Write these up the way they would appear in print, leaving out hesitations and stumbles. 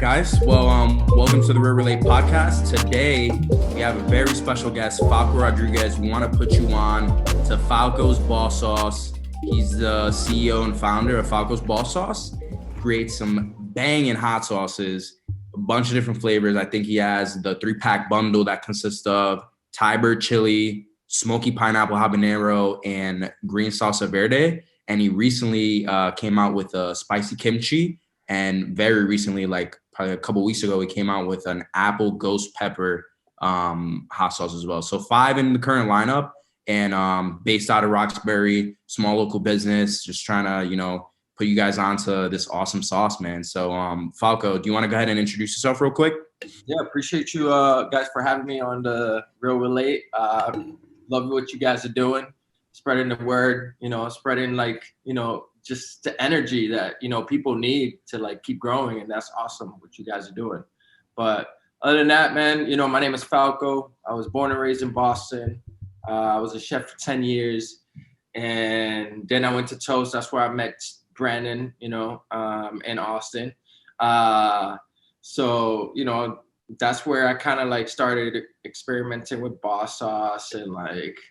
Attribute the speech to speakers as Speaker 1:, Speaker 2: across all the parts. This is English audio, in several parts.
Speaker 1: guys. Well, welcome to the Real Relate podcast. Today, we have a very special guest, Falco Rodriguez. We want to put you on to Falco's Bauce Sauce. He's the CEO and founder of Falco's Bauce Sauce. Creates some banging hot sauces, a bunch of different flavors. I think he has the 3-pack bundle that consists of Thai bird chili, smoky pineapple habanero, and green salsa verde. And he recently came out with a spicy kimchi. And very recently, like probably a couple weeks ago, he came out with an apple ghost pepper hot sauce as well. So 5 in the current lineup, and based out of Roxbury, small local business, just trying to, put you guys onto this awesome sauce, man. So Falco, do you want to go ahead and introduce yourself real quick?
Speaker 2: Yeah, appreciate you guys for having me on the Real Relate. Love what you guys are doing, spreading the word, spreading just the energy that, people need to keep growing. And that's awesome what you guys are doing. But other than that, man, my name is Falco. I was born and raised in Boston. I was a chef for 10 years. And then I went to Toast. That's where I met Brandon, in Austin. So, that's where I kind of started experimenting with Bauce sauce and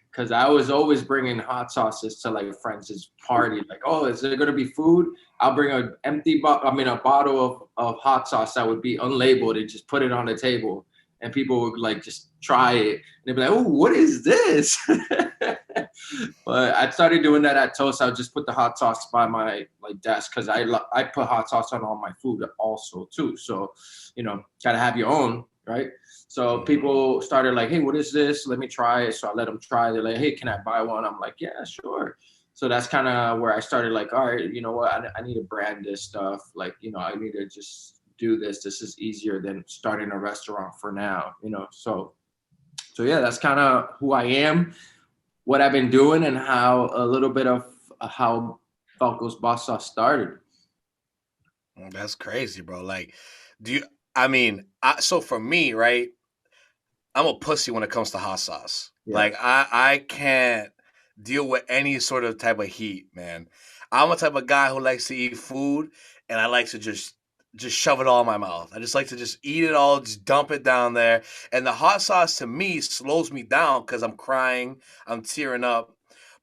Speaker 2: because I was always bringing hot sauces to friends' party. Oh, is there gonna be food? I'll bring a bottle of hot sauce that would be unlabeled and just put it on the table, and people would just try it and they'd be like, "Oh, what is this?" But I started doing that at Toast. I would just put the hot sauce by my desk because I put hot sauce on all my food also too. So, gotta have your own, right? So people started "Hey, what is this? Let me try it." So I let them try. They're like, "Hey, can I buy one?" I'm like, "Yeah, sure." So that's kind of where I started all right, you know what? I need to brand this stuff. I need to just do this. This is easier than starting a restaurant for now, So yeah, that's kind of who I am, what I've been doing, and how a little bit of how Falco's Bauce Sauce started.
Speaker 3: That's crazy, bro. So for me, right, I'm a pussy when it comes to hot sauce. Yeah. I can't deal with any sort of type of heat, man. I'm a type of guy who likes to eat food, and I like to just shove it all in my mouth. I just like to just eat it all, just dump it down there. And the hot sauce to me slows me down because I'm crying, I'm tearing up.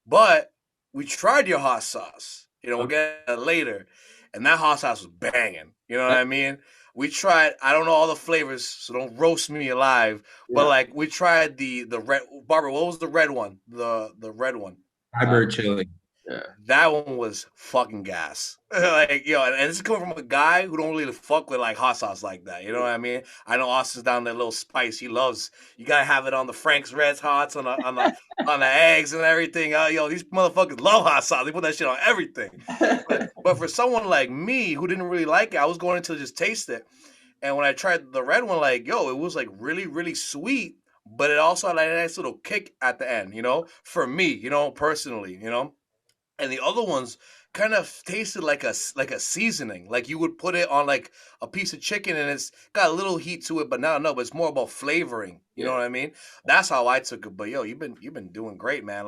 Speaker 3: But we tried your hot sauce. We'll get it later. And that hot sauce was banging. You know what I mean? We tried, I don't know all the flavors, so don't roast me alive. Yeah. But we tried the red, Barbara, what was the red one? The red one.
Speaker 1: Thai bird chili.
Speaker 3: Yeah. That one was fucking gas. And this is coming from a guy who don't really fuck with hot sauce like that. You know what I mean? I know Austin's down there, little spice. He loves. You gotta have it on the Frank's Red Hots, on the eggs and everything. These motherfuckers love hot sauce. They put that shit on everything. But for someone like me who didn't really like it, I was going to just taste it. And when I tried the red one, it was really, really sweet. But it also had a nice little kick at the end. For me, personally, And the other ones kind of tasted like a seasoning. You would put it on a piece of chicken and it's got a little heat to it, but but it's more about flavoring. You know what I mean? That's how I took it. But you've been doing great, man.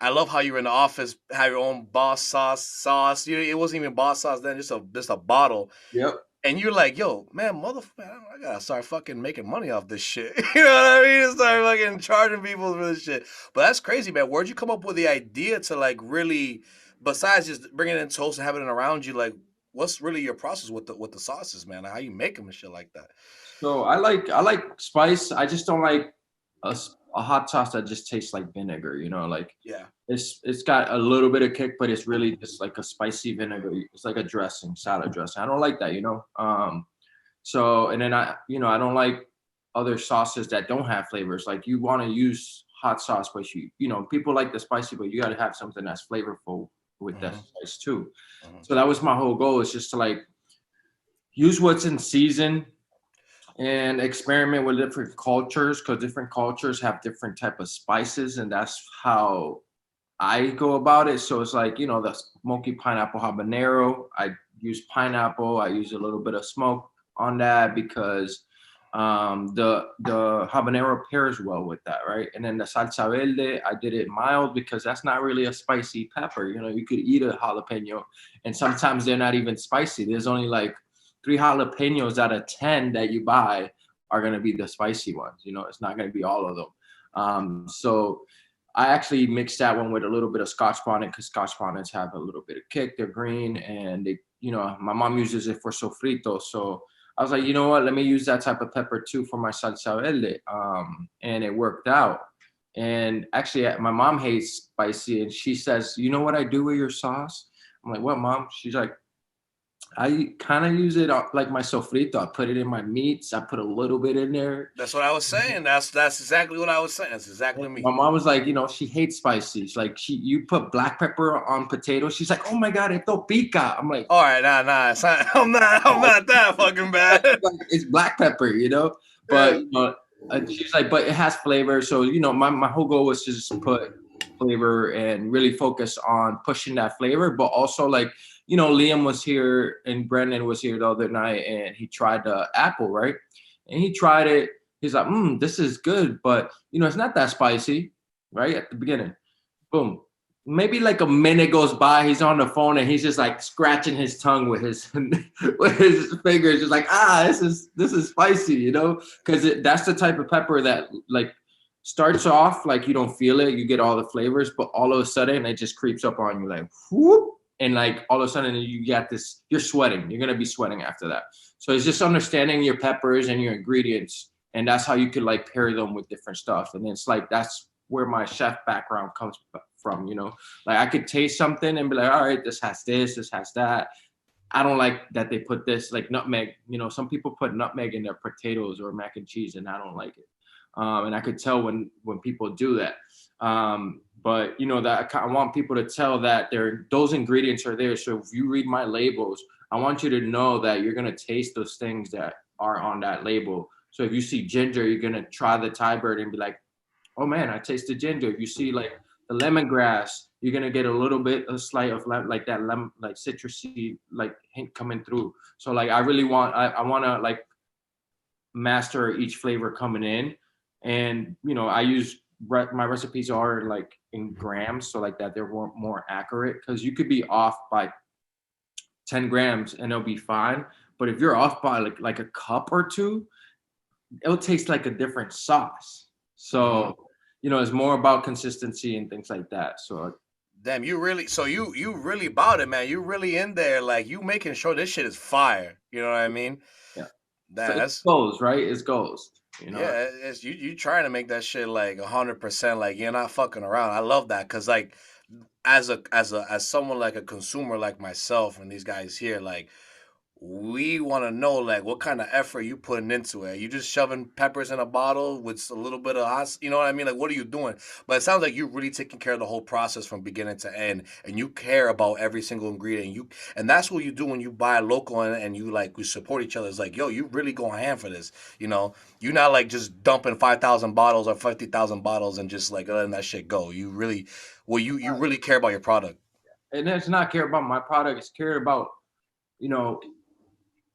Speaker 3: I love how you were in the office, have your own Bauce sauce. It wasn't even Bauce sauce then, just a bottle.
Speaker 2: Yep.
Speaker 3: And you're like, yo, man, motherfucker, I gotta start fucking making money off this shit. You know what I mean? Start fucking charging people for this shit. But that's crazy, man. Where'd you come up with the idea to really, besides just bringing in Toast and having it around you, what's really your process with the sauces, man? How you make them and shit like that?
Speaker 2: So I like spice. I just don't like a hot sauce that just tastes like vinegar.
Speaker 3: Yeah.
Speaker 2: It's got a little bit of kick, but it's really just like a spicy vinegar. It's like a dressing, salad dressing. I don't like that, So, and then I don't like other sauces that don't have flavors. You want to use hot sauce, but people like the spicy, but you got to have something that's flavorful with that spice too. So that was my whole goal, is just to use what's in season and experiment with different cultures, because different cultures have different type of spices, and that's how I go about it. So it's the smoky pineapple habanero. I use pineapple. I use a little bit of smoke on that because the habanero pairs well with that, right? And then the salsa verde, I did it mild because that's not really a spicy pepper. You could eat a jalapeno, and sometimes they're not even spicy. There's only three jalapenos out of 10 that you buy are going to be the spicy ones. You know, it's not going to be all of them. So I actually mixed that one with a little bit of Scotch bonnet because Scotch bonnets have a little bit of kick. They're green, and they, you know, my mom uses it for sofrito. So I was like, you know what? Let me use that type of pepper too for my salsa verde. And it worked out. And actually, my mom hates spicy, and she says, "You know what I do with your sauce?" I'm like, "What, Mom?" She's like, I kind of use it like my sofrito. I put it in my meats. I put a little bit in there.
Speaker 3: That's what I was saying. That's exactly what I was saying. That's exactly me.
Speaker 2: My mom was like, you know, she hates spicy. She's like, you put black pepper on potatoes. She's like, oh my god, esto pica. I'm like,
Speaker 3: all right, nah, it's not, I'm not that fucking bad.
Speaker 2: It's black pepper, you know. But you know, she's like, but it has flavor. So you know, my whole goal was to just put flavor and really focus on pushing that flavor, but also like, you know, Liam was here and Brendan was here the other night, and he tried the apple, right? And he tried it. He's like, this is good, but you know, it's not that spicy, right? At the beginning, boom. Maybe like a minute goes by, he's on the phone and he's just like scratching his tongue with his with his fingers, just like, this is spicy, you know, because that's the type of pepper that like starts off like you don't feel it, you get all the flavors, but all of a sudden it just creeps up on you like whoop, and like all of a sudden you get this, you're sweating, you're gonna be sweating after that. So it's just understanding your peppers and your ingredients, and that's how you could like pair them with different stuff. And it's like that's where my chef background comes from, you know. Like I could taste something and be like, all right, this has that. I don't like that they put this, like nutmeg. You know, some people put nutmeg in their potatoes or mac and cheese, and I don't like it. And I could tell when people do that. But you know, that I want people to tell that those ingredients are there. So if you read my labels, I want you to know that you're gonna taste those things that are on that label. So if you see ginger, you're gonna try the Thai bird and be like, oh man, I tasted ginger. If you see like the lemongrass, you're gonna get a slight of like that lemon, like citrusy, like hint coming through. So like I really want, I want to like master each flavor coming in, and you know I use my recipes are like in grams, so like that they're more accurate, because you could be off by 10 grams and it'll be fine. But if you're off by like a cup or two, it'll taste like a different sauce. So, you know, it's more about consistency and things like that. So,
Speaker 3: damn, you really, so you really about it, man. You really in there, like you making sure this shit is fire. You know what I mean?
Speaker 2: Yeah.
Speaker 3: That's
Speaker 2: it goes, right? It goes. You know?
Speaker 3: Yeah, it's you trying to make that shit like 100%. Like you're not fucking around. I love that because like as someone like a consumer like myself and these guys here, like we want to know like what kind of effort you putting into it. You just shoving peppers in a bottle with a little bit of hot, you know what I mean? Like what are you doing? But it sounds like you're really taking care of the whole process from beginning to end, and you care about every single ingredient. And that's what you do when you buy local and you like we support each other. It's like, yo, you really going hand for this, you know? You're not like just dumping 5,000 bottles or 50,000 bottles and just like letting that shit go. You really, you really care about your product.
Speaker 2: And it's not care about my product. It's care about, you know,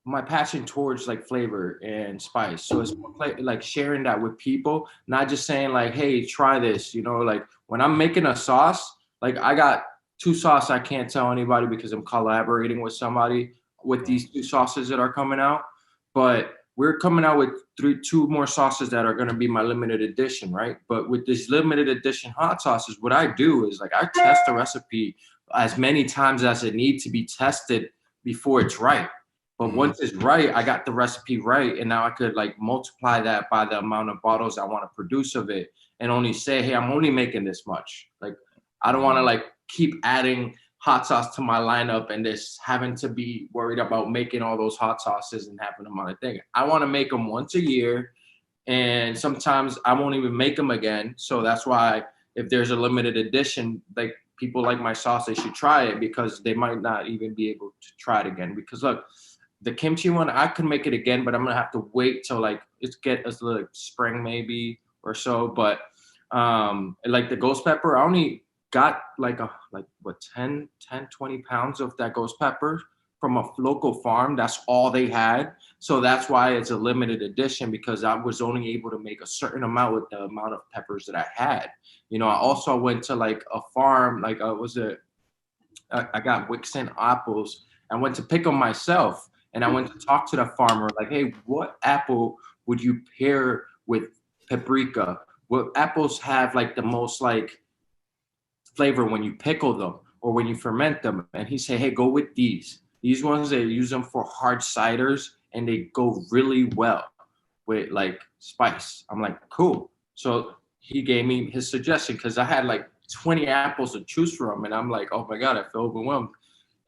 Speaker 2: my passion towards like flavor and spice. So it's like sharing that with people, not just saying like, hey, try this, you know, like when I'm making a sauce, like I got 2 sauces I can't tell anybody because I'm collaborating with somebody with these 2 sauces that are coming out. But we're coming out with 2 more sauces that are going to be my limited edition, right? But with this limited edition hot sauces, what I do is like I test the recipe as many times as it needs to be tested before it's right. But once it's right, I got the recipe right, and now I could like multiply that by the amount of bottles I want to produce of it, and only say, hey, I'm only making this much. Like I don't want to like keep adding hot sauce to my lineup and just having to be worried about making all those hot sauces and having them on a thing. I want to make them once a year, and sometimes I won't even make them again. So that's why if there's a limited edition, like people like my sauce, they should try it because they might not even be able to try it again. Because look, the kimchi one, I could make it again, but I'm gonna have to wait till like it's get us like spring maybe or so. But like the ghost pepper, I only got like 10, 20 pounds of that ghost pepper from a local farm. That's all they had. So that's why it's a limited edition, because I was only able to make a certain amount with the amount of peppers that I had. You know, I also went to like a farm, like I got Wixon apples. I went to pick them myself. And I went to talk to the farmer, like, hey, what apple would you pair with paprika? What apples have like the most like flavor when you pickle them or when you ferment them? And he said, hey, go with these. These ones, they use them for hard ciders and they go really well with like spice. I'm like, cool. So he gave me his suggestion because I had like 20 apples to choose from. And I'm like, oh my God, I feel overwhelmed.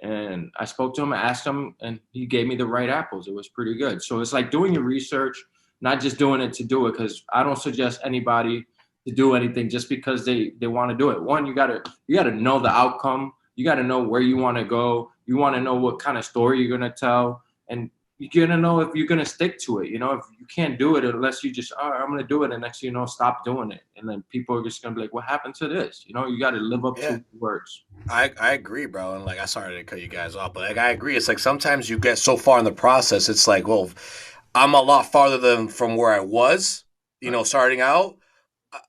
Speaker 2: And I spoke to him, I asked him, and he gave me the right apples. It was pretty good. So it's like doing your research, not just doing it to do it, because I don't suggest anybody to do anything just because they want to do it. One, you gotta know the outcome. You gotta know where you want to go. You want to know what kind of story you're gonna tell, and you're gonna know if you're gonna stick to it. You know, if you can't do it unless you just, oh, I'm gonna do it, and next thing you know, stop doing it, and then people are just gonna be like, what happened to this? You know, you got to live up to words.
Speaker 3: I agree, bro. And like, I sorry to cut you guys off, but like, I agree. It's like sometimes you get so far in the process, it's like, well, I'm a lot farther than from where I was, you know, starting out.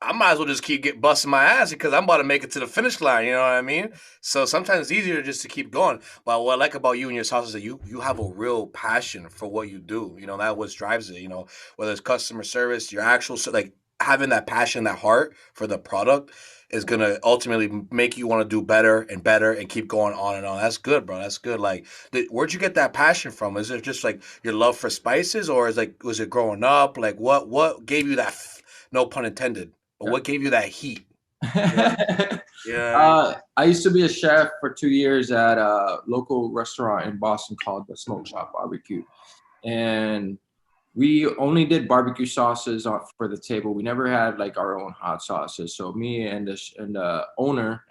Speaker 3: I might as well just keep busting my ass because I'm about to make it to the finish line. You know what I mean? So sometimes it's easier just to keep going. But what I like about you and your sauce is that you have a real passion for what you do. You know, that what drives it. You know, whether it's customer service, your actual like having that passion, that heart for the product is gonna ultimately make you want to do better and keep going on and on. That's good, bro. That's good. Like, where'd you get that passion from? Is it just like your love for spices, or is like was it growing up? Like, what gave you that? No pun intended. But what gave you that heat?
Speaker 2: Yeah. I used to be a chef for 2 years at a local restaurant in Boston called the Smoke Shop Barbecue. And we only did barbecue sauces for the table. We never had like our own hot sauces. So me and the owner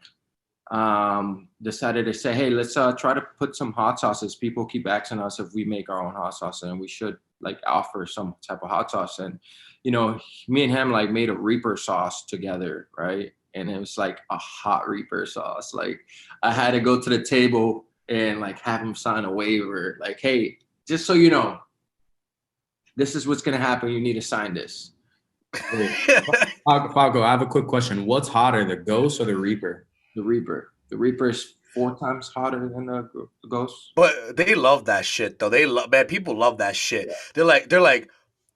Speaker 2: decided to say, hey, let's try to put some hot sauces. People keep asking us if we make our own hot sauce, and we should like offer some type of hot sauce. And you know, me and him like made a Reaper sauce together, right? And it was like a hot Reaper sauce. Like I had to go to the table and like have him sign a waiver, like, hey, just so you know, this is what's gonna happen. You need to sign this.
Speaker 1: Falco, I have a quick question. What's hotter, the Ghost or the Reaper?
Speaker 2: The Reaper. The Reaper is 4 times hotter than the Ghost.
Speaker 3: But they love that shit though. They love, man. People love that shit. Yeah. They're like,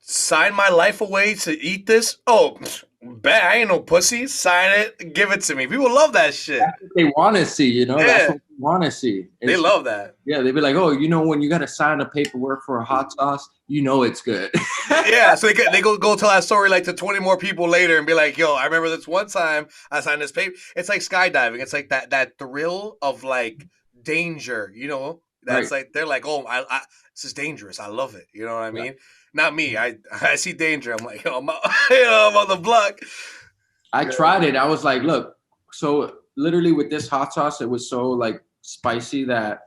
Speaker 3: sign my life away to eat this. Oh, bet I ain't no pussy. Sign it, give it to me. People love that shit.
Speaker 2: That's what they want to see, you know. Yeah. That's what they want to see.
Speaker 3: They love that.
Speaker 2: Yeah, they'd be like, oh, you know, when you got to sign the paperwork for a hot sauce, you know it's good.
Speaker 3: Yeah, so they go tell that story like to 20 more people later and be like, yo, I remember this one time I signed this paper. It's like skydiving. It's like that thrill of like danger, you know. That's right. Like they're like, oh, I this is dangerous. I love it. You know what I mean? Not me. I see danger. I'm like, yo, I'm on the block.
Speaker 2: I tried it. I was like, look, so literally with this hot sauce, it was so like spicy that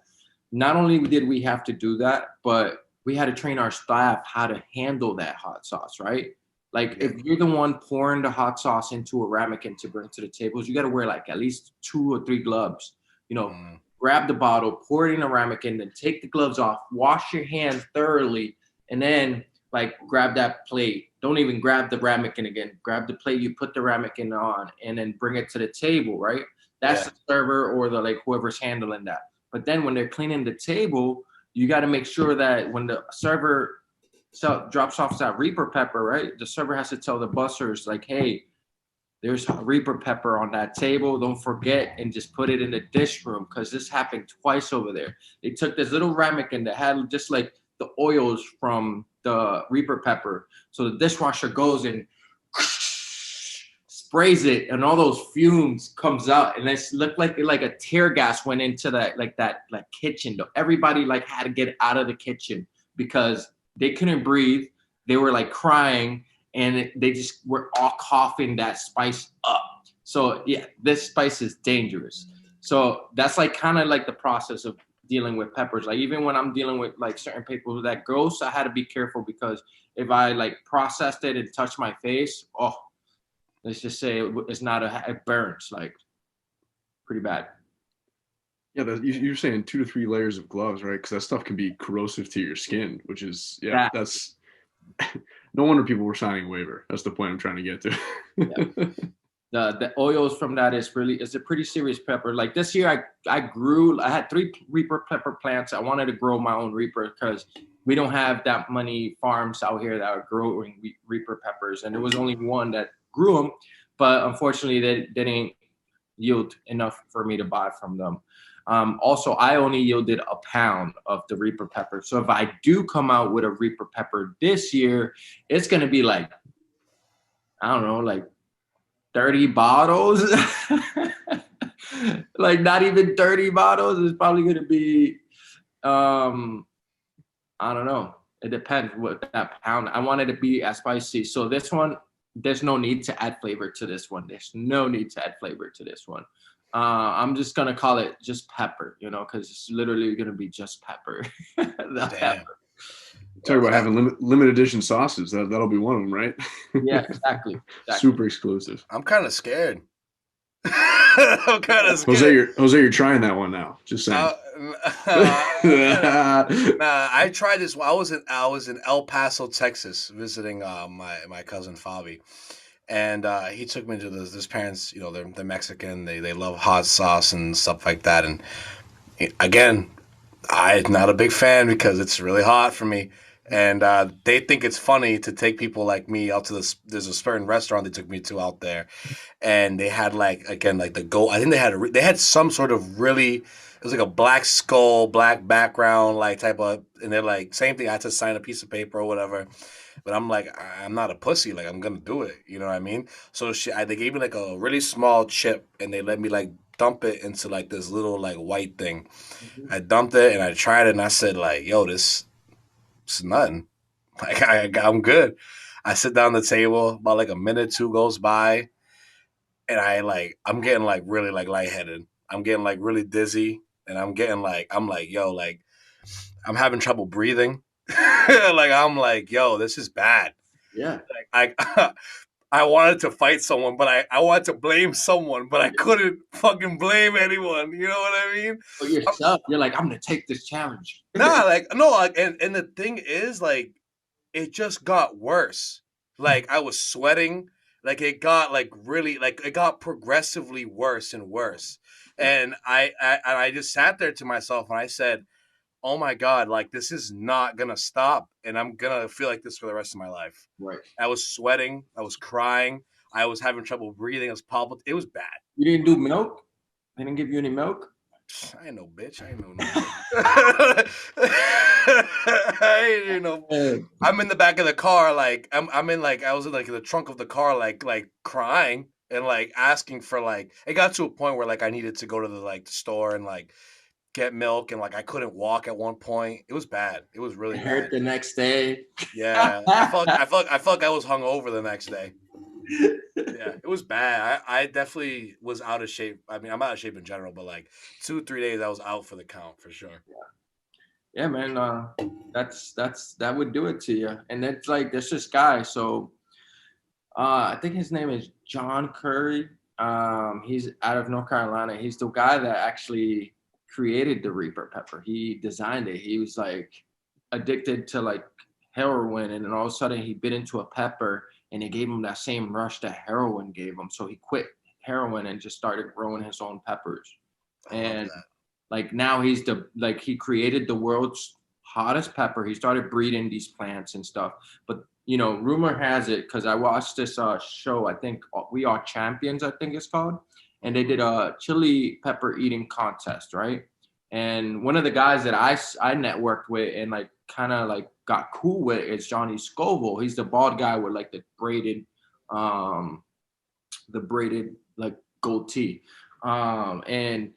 Speaker 2: not only did we have to do that, but we had to train our staff how to handle that hot sauce, right? Like if you're the one pouring the hot sauce into a ramekin to bring to the tables, you got to wear like at least 2 or 3 gloves, you know, grab the bottle, pour it in a ramekin, then take the gloves off, wash your hands thoroughly, and then like grab that plate. Don't even grab the ramekin again. Grab the plate, you put the ramekin on, and then bring it to the table, right? That's the server or the like whoever's handling that. But then when they're cleaning the table, you got to make sure that when the server drops off that Reaper pepper, right? The server has to tell the bussers like, hey, there's Reaper pepper on that table. Don't forget, and just put it in the dish room, because this happened twice over there. They took this little ramekin that had just like the oils from the Reaper pepper. So the dishwasher goes and sprays it, and all those fumes comes out, and it looked like a tear gas went into that kitchen. Everybody like had to get out of the kitchen because they couldn't breathe. They were like crying, and they just were all coughing that spice up. So yeah, this spice is dangerous. So that's like kind of like the process of dealing with peppers. Like even when I'm dealing with like certain people that Ghost, I had to be careful, because if I like processed it and touched my face, let's just say it's not it burns like pretty bad.
Speaker 4: Yeah, you're saying 2 to 3 layers of gloves, right? Because that stuff can be corrosive to your skin, which is that's no wonder people were signing a waiver. That's the point I'm trying to get to.
Speaker 2: the oils from that is a pretty serious pepper. Like this year, I had 3 Reaper pepper plants. I wanted to grow my own Reaper because we don't have that many farms out here that are growing Reaper peppers, and there was only one that grew them, but unfortunately they didn't yield enough for me to buy from them. Also, I only yielded a pound of the Reaper pepper. So if I do come out with a Reaper pepper this year, it's going to be like, I don't know, like 30 bottles. Like not even 30 bottles. It's probably going to be, I don't know. It depends what that pound. I want it to be as spicy. So this one, there's no need to add flavor to this one. There's no need to add flavor to this one. I'm just gonna call it just pepper, because it's literally gonna be just pepper. Pepper.
Speaker 4: Talk about having limited edition sauces. That'll be one of them, right?
Speaker 2: Yeah, exactly.
Speaker 4: Super exclusive.
Speaker 3: I'm kind of scared. I'm kind of scared.
Speaker 4: Jose, you're trying that one now. Just saying.
Speaker 3: Nah, I tried this. I was in El Paso, Texas, visiting my cousin Fabi, and he took me to his parents. They're Mexican. They love hot sauce and stuff like that. And again, I'm not a big fan because it's really hot for me. And they think it's funny to take people like me out to this. There's a certain restaurant they took me to out there, and they had the gold. I think they had some sort of really. It was like a black skull, black background, like type of, and they're like same thing. I had to sign a piece of paper or whatever, but I'm like, I'm not a pussy. Like I'm gonna do it. You know what I mean? So they gave me like a really small chip, and they let me like dump it into like this little like white thing. Mm-hmm. I dumped it and I tried it, and I said like, yo, this is nothing. Like I'm good. I sit down at the table. About like a minute, 2 goes by, and I'm getting like really like lightheaded. I'm getting like really dizzy. And I'm like, yo, like, I'm having trouble breathing. Like, I'm like, yo, this is bad.
Speaker 2: Yeah.
Speaker 3: Like, I wanted to fight someone, but I wanted to blame someone, but I couldn't fucking blame anyone. You know what I mean?
Speaker 2: For yourself, you're like, I'm going to take this challenge.
Speaker 3: And the thing is, like, it just got worse. Like, I was sweating. Like, it got, like, really, like, it got progressively worse and worse. And I just sat there to myself and I said, oh my God, like this is not going to stop. And I'm going to feel like this for the rest of my life.
Speaker 2: Right. I
Speaker 3: was sweating. I was crying. I was having trouble breathing. I was palpitating. It was bad.
Speaker 2: You didn't do milk? They didn't give you any milk?
Speaker 3: I ain't no bitch. I ain't no I ain't no. I'm in the back of the car. Like I'm in like, I was in like the trunk of the car, like crying. And like asking for like, it got to a point where like I needed to go to the store and like get milk, and like I couldn't walk at one point. It was bad. It was really bad.
Speaker 2: Hurt the next day.
Speaker 3: Yeah, I felt like I was hungover the next day. Yeah, it was bad. I definitely was out of shape. I mean, I'm out of shape in general, but like 2-3 days I was out for the count for sure.
Speaker 2: Yeah, man. That would do it to you. And it's like there's this guy. So. I think his name is John Curry. He's out of North Carolina. He's the guy that actually created the Reaper pepper. He designed it. He was like addicted to like heroin, and then all of a sudden he bit into a pepper, and it gave him that same rush that heroin gave him. So he quit heroin and just started growing his own peppers. And like now he created the world's hottest pepper. He started breeding these plants and stuff, but rumor has it, because I watched this show, I think We Are Champions, I think it's called, and they did a chili pepper eating contest, right? And one of the guys that I networked with and like kind of like got cool with is Johnny Scoville. He's the bald guy with like the braided like goatee. And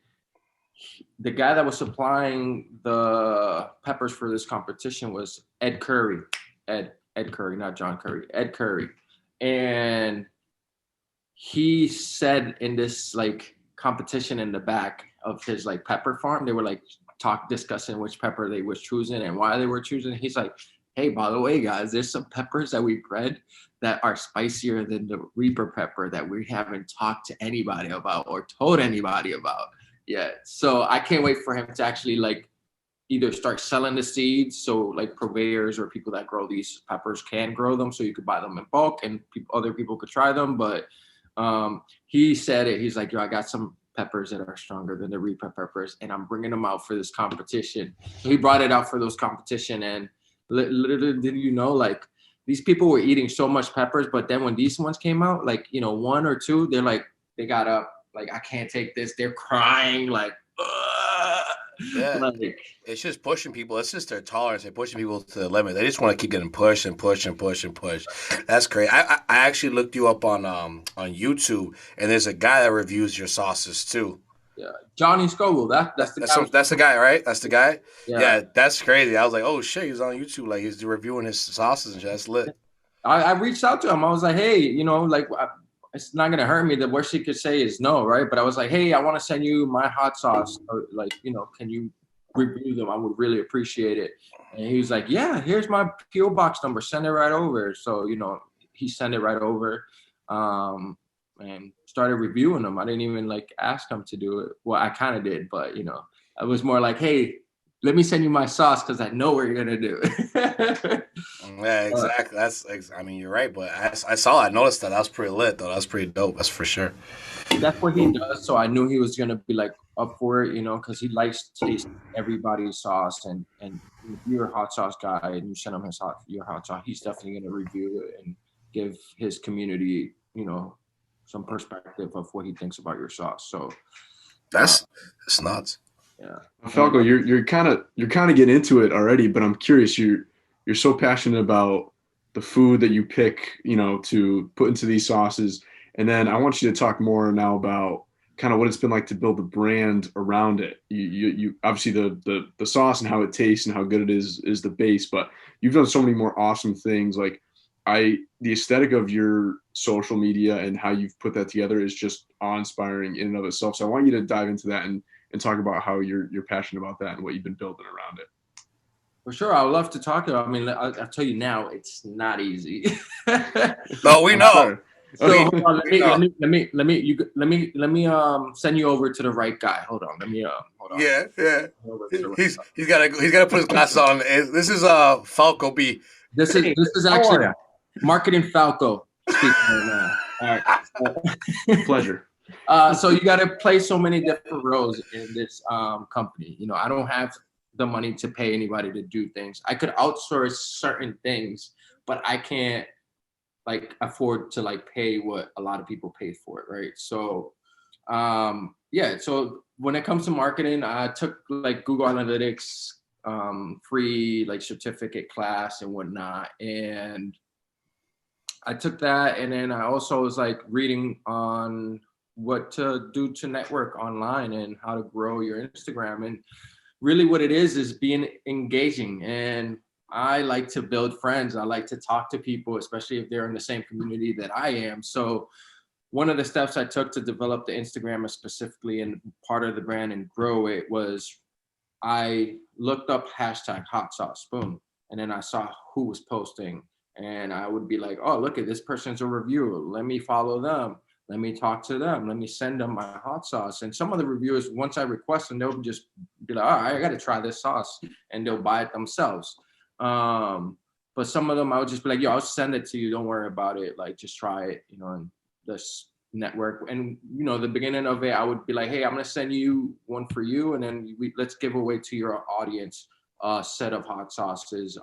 Speaker 2: the guy that was supplying the peppers for this competition was Ed Curry. Ed Curry, not John Curry, Ed Curry. And he said in this like competition in the back of his like pepper farm, they were like discussing which pepper they was choosing and why they were choosing. He's like, hey, by the way, guys, there's some peppers that we bred that are spicier than the Reaper pepper that we haven't talked to anybody about or told anybody about yet. So I can't wait for him to actually like either start selling the seeds, so like purveyors or people that grow these peppers can grow them, so you could buy them in bulk and other people could try them. But He said it. He's like, yo, I got some peppers that are stronger than the Reaper peppers, and I'm bringing them out for this competition. So he brought it out for those competition, and literally, did you know, like, these people were eating so much peppers, but then when these ones came out, like, you know, one or two, they're like, they got up, like, I can't take this. They're crying, like, ugh.
Speaker 3: Yeah,
Speaker 2: Like,
Speaker 3: it's just pushing people. It's just their tolerance. They're pushing people to the limit. They just want to keep getting pushed and push and push and push. That's great. I actually looked you up on YouTube, and there's a guy that reviews your sauces too.
Speaker 2: yeah, Johnny Scoville. That's the guy.
Speaker 3: That's the guy, right? That's the guy.
Speaker 2: Yeah.
Speaker 3: Yeah, that's crazy. I was like, oh shit, he's on YouTube. Like he's reviewing his sauces and shit. That's lit.
Speaker 2: I reached out to him. I was like, hey, you know, like, it's not gonna hurt me. The worst he could say is no, right? But I was like, hey, I want to send you my hot sauce. Or, like, you know, can you review them? I would really appreciate it. And he was like, yeah, here's my PO box number. Send it right over. So, you know, he sent it right over, and started reviewing them. I didn't even like ask him to do it. Well, I kind of did, but you know, I was more like, hey, let me send you my sauce because I know what you're gonna do.
Speaker 3: Yeah, exactly. I mean, you're right, but I saw, I noticed that. That was pretty lit, though. That's pretty dope. That's for sure.
Speaker 2: That's what he does. So I knew he was gonna be like up for it, you know, because he likes to taste everybody's sauce. And if you're a hot sauce guy and you send him your hot sauce, he's definitely gonna review it and give his community, you know, some perspective of what he thinks about your sauce. So
Speaker 3: That's nuts.
Speaker 2: yeah.
Speaker 4: Falco, you're kind of getting into it already, but I'm curious. You're so passionate about the food that you pick, you know, to put into these sauces, and then I want you to talk more now about kind of what it's been like to build the brand around it. You obviously the sauce and how it tastes and how good it is the base, but you've done so many more awesome things. Like the aesthetic of your social media and how you've put that together is just awe-inspiring in and of itself. So I want you to dive into that and talk about how you're passionate about that and what you've been building around it.
Speaker 2: For sure, I would love to talk about. I mean, I'll tell you now, it's not easy.
Speaker 3: No, we know.
Speaker 4: Sure.
Speaker 2: So
Speaker 4: Okay.
Speaker 2: hold on, let me send you over to the right guy. Hold on, hold on.
Speaker 3: Yeah.
Speaker 2: Over to the right
Speaker 3: He's
Speaker 2: guy.
Speaker 3: he's gotta put his glasses on. This is Falco B.
Speaker 2: This is actually Marketing Falco speaking right now. All right.
Speaker 4: Pleasure.
Speaker 2: So you got to play so many different roles in this company. You know, I don't have the money to pay anybody to do things. I could outsource certain things, but I can't like afford to like pay what a lot of people pay for it, right? So yeah, so when it comes to marketing, I took like Google Analytics free like certificate class and whatnot, and I took that, and then I also was like reading on what to do to network online and how to grow your Instagram. And really what it is being engaging. And I like to build friends. I like to talk to people, especially if they're in the same community that I am. So one of the steps I took to develop the Instagram specifically and part of the brand and grow it was I looked up hashtag hot sauce, boom. And then I saw who was posting, and I would be like, oh, look at this person's a reviewer. Let me follow them. Let me talk to them. Let me send them my hot sauce. And some of the reviewers, once I request them, they'll just be like, all right, I got to try this sauce. And they'll buy it themselves. But some of them, I would just be like, yo, I'll send it to you. Don't worry about it. Like, just try it, you know, and this network. And, you know, the beginning of it, I would be like, hey, I'm going to send you one for you. And then let's give away to your audience a set of hot sauces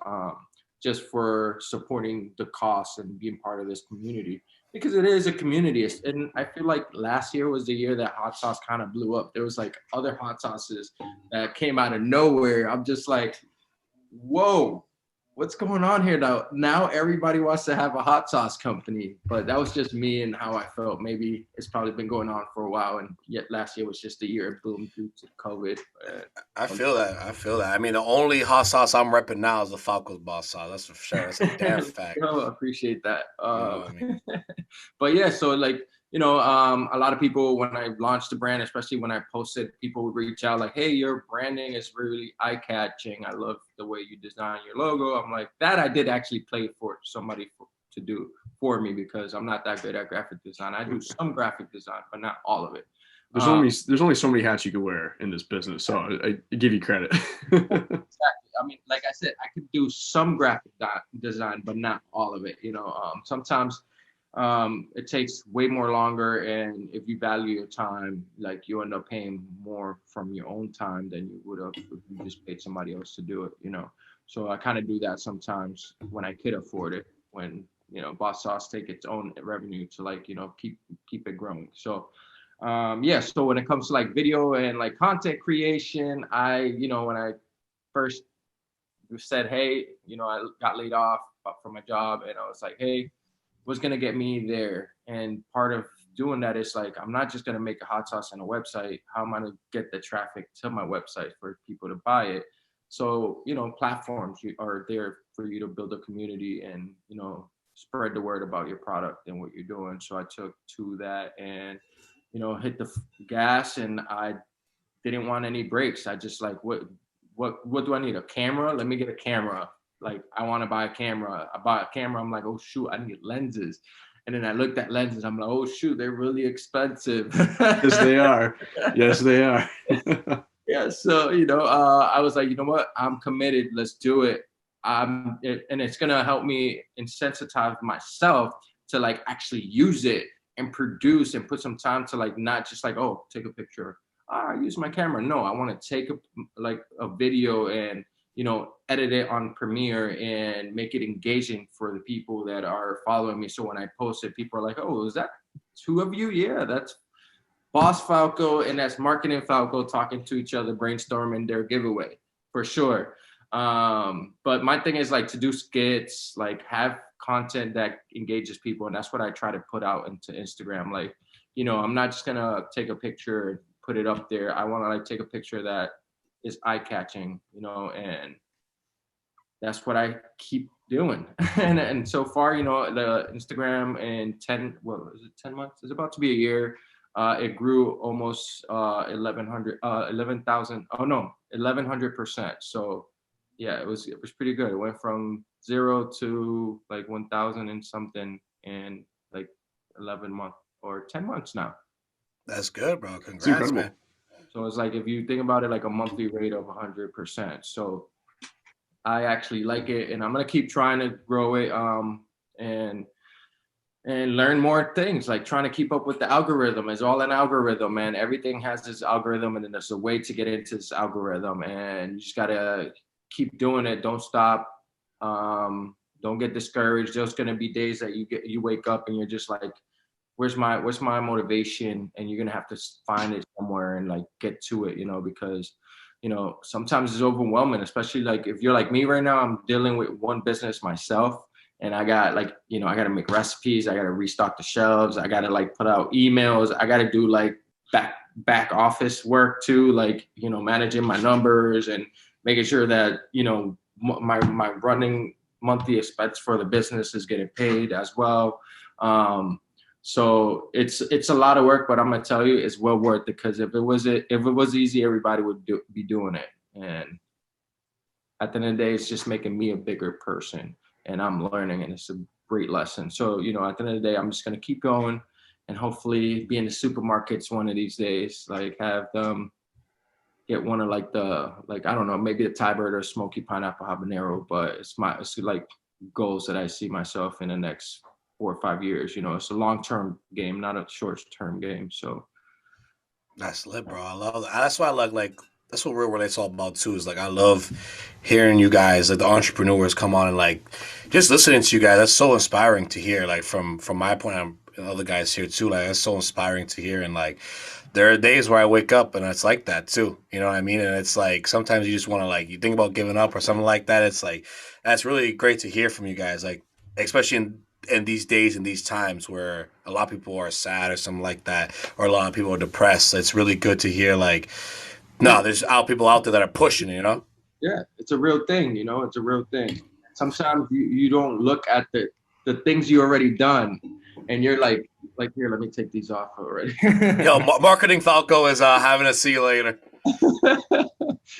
Speaker 2: just for supporting the cost and being part of this community. Because it is a community. And I feel like last year was the year that hot sauce kind of blew up. There was like other hot sauces that came out of nowhere. I'm just like, whoa, what's going on here now? Now everybody wants to have a hot sauce company. But that was just me and how I felt. Maybe it's probably been going on for a while. And yet last year was just the year it boomed due to COVID.
Speaker 3: I feel that. I mean, the only hot sauce I'm repping now is the Falco's Bauce sauce. That's for sure. That's a damn fact.
Speaker 2: Oh, I appreciate that.
Speaker 3: You know what I mean?
Speaker 2: But yeah, so like, you know, a lot of people, when I launched the brand, especially when I posted, people would reach out like, hey, your branding is really eye-catching. I love the way you design your logo. I'm like, that I did actually play for somebody to do for me because I'm not that good at graphic design. I do some graphic design, but not all of it.
Speaker 4: There's only so many hats you can wear in this business, so I give you credit.
Speaker 2: Exactly. I mean, like I said, I could do some graphic design, but not all of it. You know, sometimes it takes way more longer, and if you value your time, like you end up paying more from your own time than you would have if you just paid somebody else to do it, you know. So I kind of do that sometimes when I could afford it, when you know Boss Sauce take its own revenue to like, you know, keep it growing. So yeah, so when it comes to like video and like content creation, I, you know, when I first said, hey, you know, I got laid off from my job, and I was like, hey, what's gonna get me there? And part of doing that is like, I'm not just gonna make a hot sauce and a website. How am I gonna get the traffic to my website for people to buy it? So, you know, platforms are there for you to build a community and, you know, spread the word about your product and what you're doing. So I took to that and, you know, hit the gas, and I didn't want any breaks. I just like, what do I need? A camera? Let me get a camera. Like, I want to buy a camera. I bought a camera. I'm like, oh shoot, I need lenses. And then I looked at lenses. I'm like, oh shoot, they're really expensive.
Speaker 4: Yes, they are. Yes, they are.
Speaker 2: Yeah. So, you know, I was like, you know what? I'm committed. Let's do it. And it's gonna help me insensitize myself to like actually use it and produce and put some time to like not just like, oh, take a picture. I use my camera. No, I want to take a video and, you know, edit it on Premiere and make it engaging for the people that are following me. So when I post it, people are like, oh, is that two of you? Yeah, that's Boss Falco and that's Marketing Falco talking to each other, brainstorming their giveaway for sure. But my thing is like to do skits, like have content that engages people. And that's what I try to put out into Instagram. Like, you know, I'm not just gonna take a picture, put it up there. I want to like take a picture that is eye catching, you know, and that's what I keep doing. And so far, you know, the Instagram in 10, what is it, 10 months? It's about to be a year. It grew almost 11,000. Oh no, 1,100%. So yeah, it was pretty good. It went from 0 to like 1,000 and something in like 11 months or 10 months now.
Speaker 3: That's good, bro.
Speaker 4: It's
Speaker 3: Congrats,
Speaker 4: incredible.
Speaker 3: man.
Speaker 2: So it's like, if you think about it, like a monthly rate of 100%. So I actually like it, and I'm gonna keep trying to grow it, and learn more things. Like trying to keep up with the algorithm. Is all an algorithm, man. Everything has this algorithm, and then there's a way to get into this algorithm, and you just gotta keep doing it. Don't stop. Don't get discouraged. There's gonna be days that you wake up and you're just like, where's my motivation? And you're gonna have to find it somewhere and like get to it, you know, because, you know, sometimes it's overwhelming, especially like if you're like me right now. I'm dealing with one business myself, and I got like, you know, I gotta make recipes, I gotta restock the shelves, I gotta like put out emails, I gotta do like back office work too, like, you know, managing my numbers and making sure that, you know, my running monthly expense for the business is getting paid as well. So it's a lot of work, but I'm gonna tell you, it's well worth it, because if it was easy, everybody would be doing it. And at the end of the day, it's just making me a bigger person, and I'm learning, and it's a great lesson. So, you know, at the end of the day, I'm just gonna keep going, and hopefully be in the supermarkets one of these days, like have them get one of like I don't know, maybe the Thai bird or smoky pineapple habanero, but it's like goals that I see myself in the next 4 or 5 years. You know, it's a long-term game, not a short-term game. So
Speaker 3: That's lit, bro. I love that. That's why I like that's what Real Relate's all about too. Is like I love hearing you guys, like the entrepreneurs, come on and like just listening to you guys. That's so inspiring to hear. Like from my point, I'm other guys here too. Like that's so inspiring to hear. And like there are days where I wake up and it's like that too. You know what I mean? And it's like sometimes you just want to like you think about giving up or something like that. It's like that's really great to hear from you guys. Like especially in these days and these times where a lot of people are sad or something like that, or a lot of people are depressed. It's really good to hear like, no, there's people out there that are pushing, you know?
Speaker 2: yeah, it's a real thing. You know, it's a real thing. Sometimes you don't look at the things you already done, and you're like here, let me take these off already.
Speaker 3: Yo, Marketing Falco is having a see you later.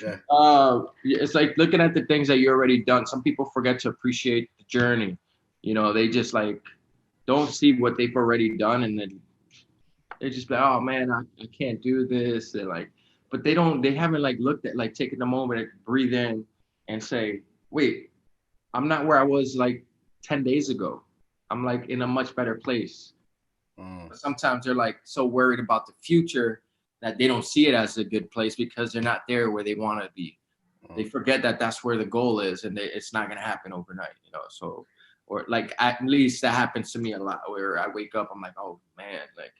Speaker 3: Yeah.
Speaker 2: It's like looking at the things that you already done. Some people forget to appreciate the journey. You know, they just like don't see what they've already done, and then they just be like, oh man, I can't do this. And like, but they haven't like looked at, like taking the moment to breathe in and say, wait, I'm not where I was like 10 days ago. I'm like in a much better place.
Speaker 3: Mm.
Speaker 2: But sometimes they're like so worried about the future that they don't see it as a good place because they're not there where they want to be. They forget that that's where the goal is, and it's not gonna happen overnight, you know. So, or like at least that happens to me a lot, where I wake up, I'm like, oh man, like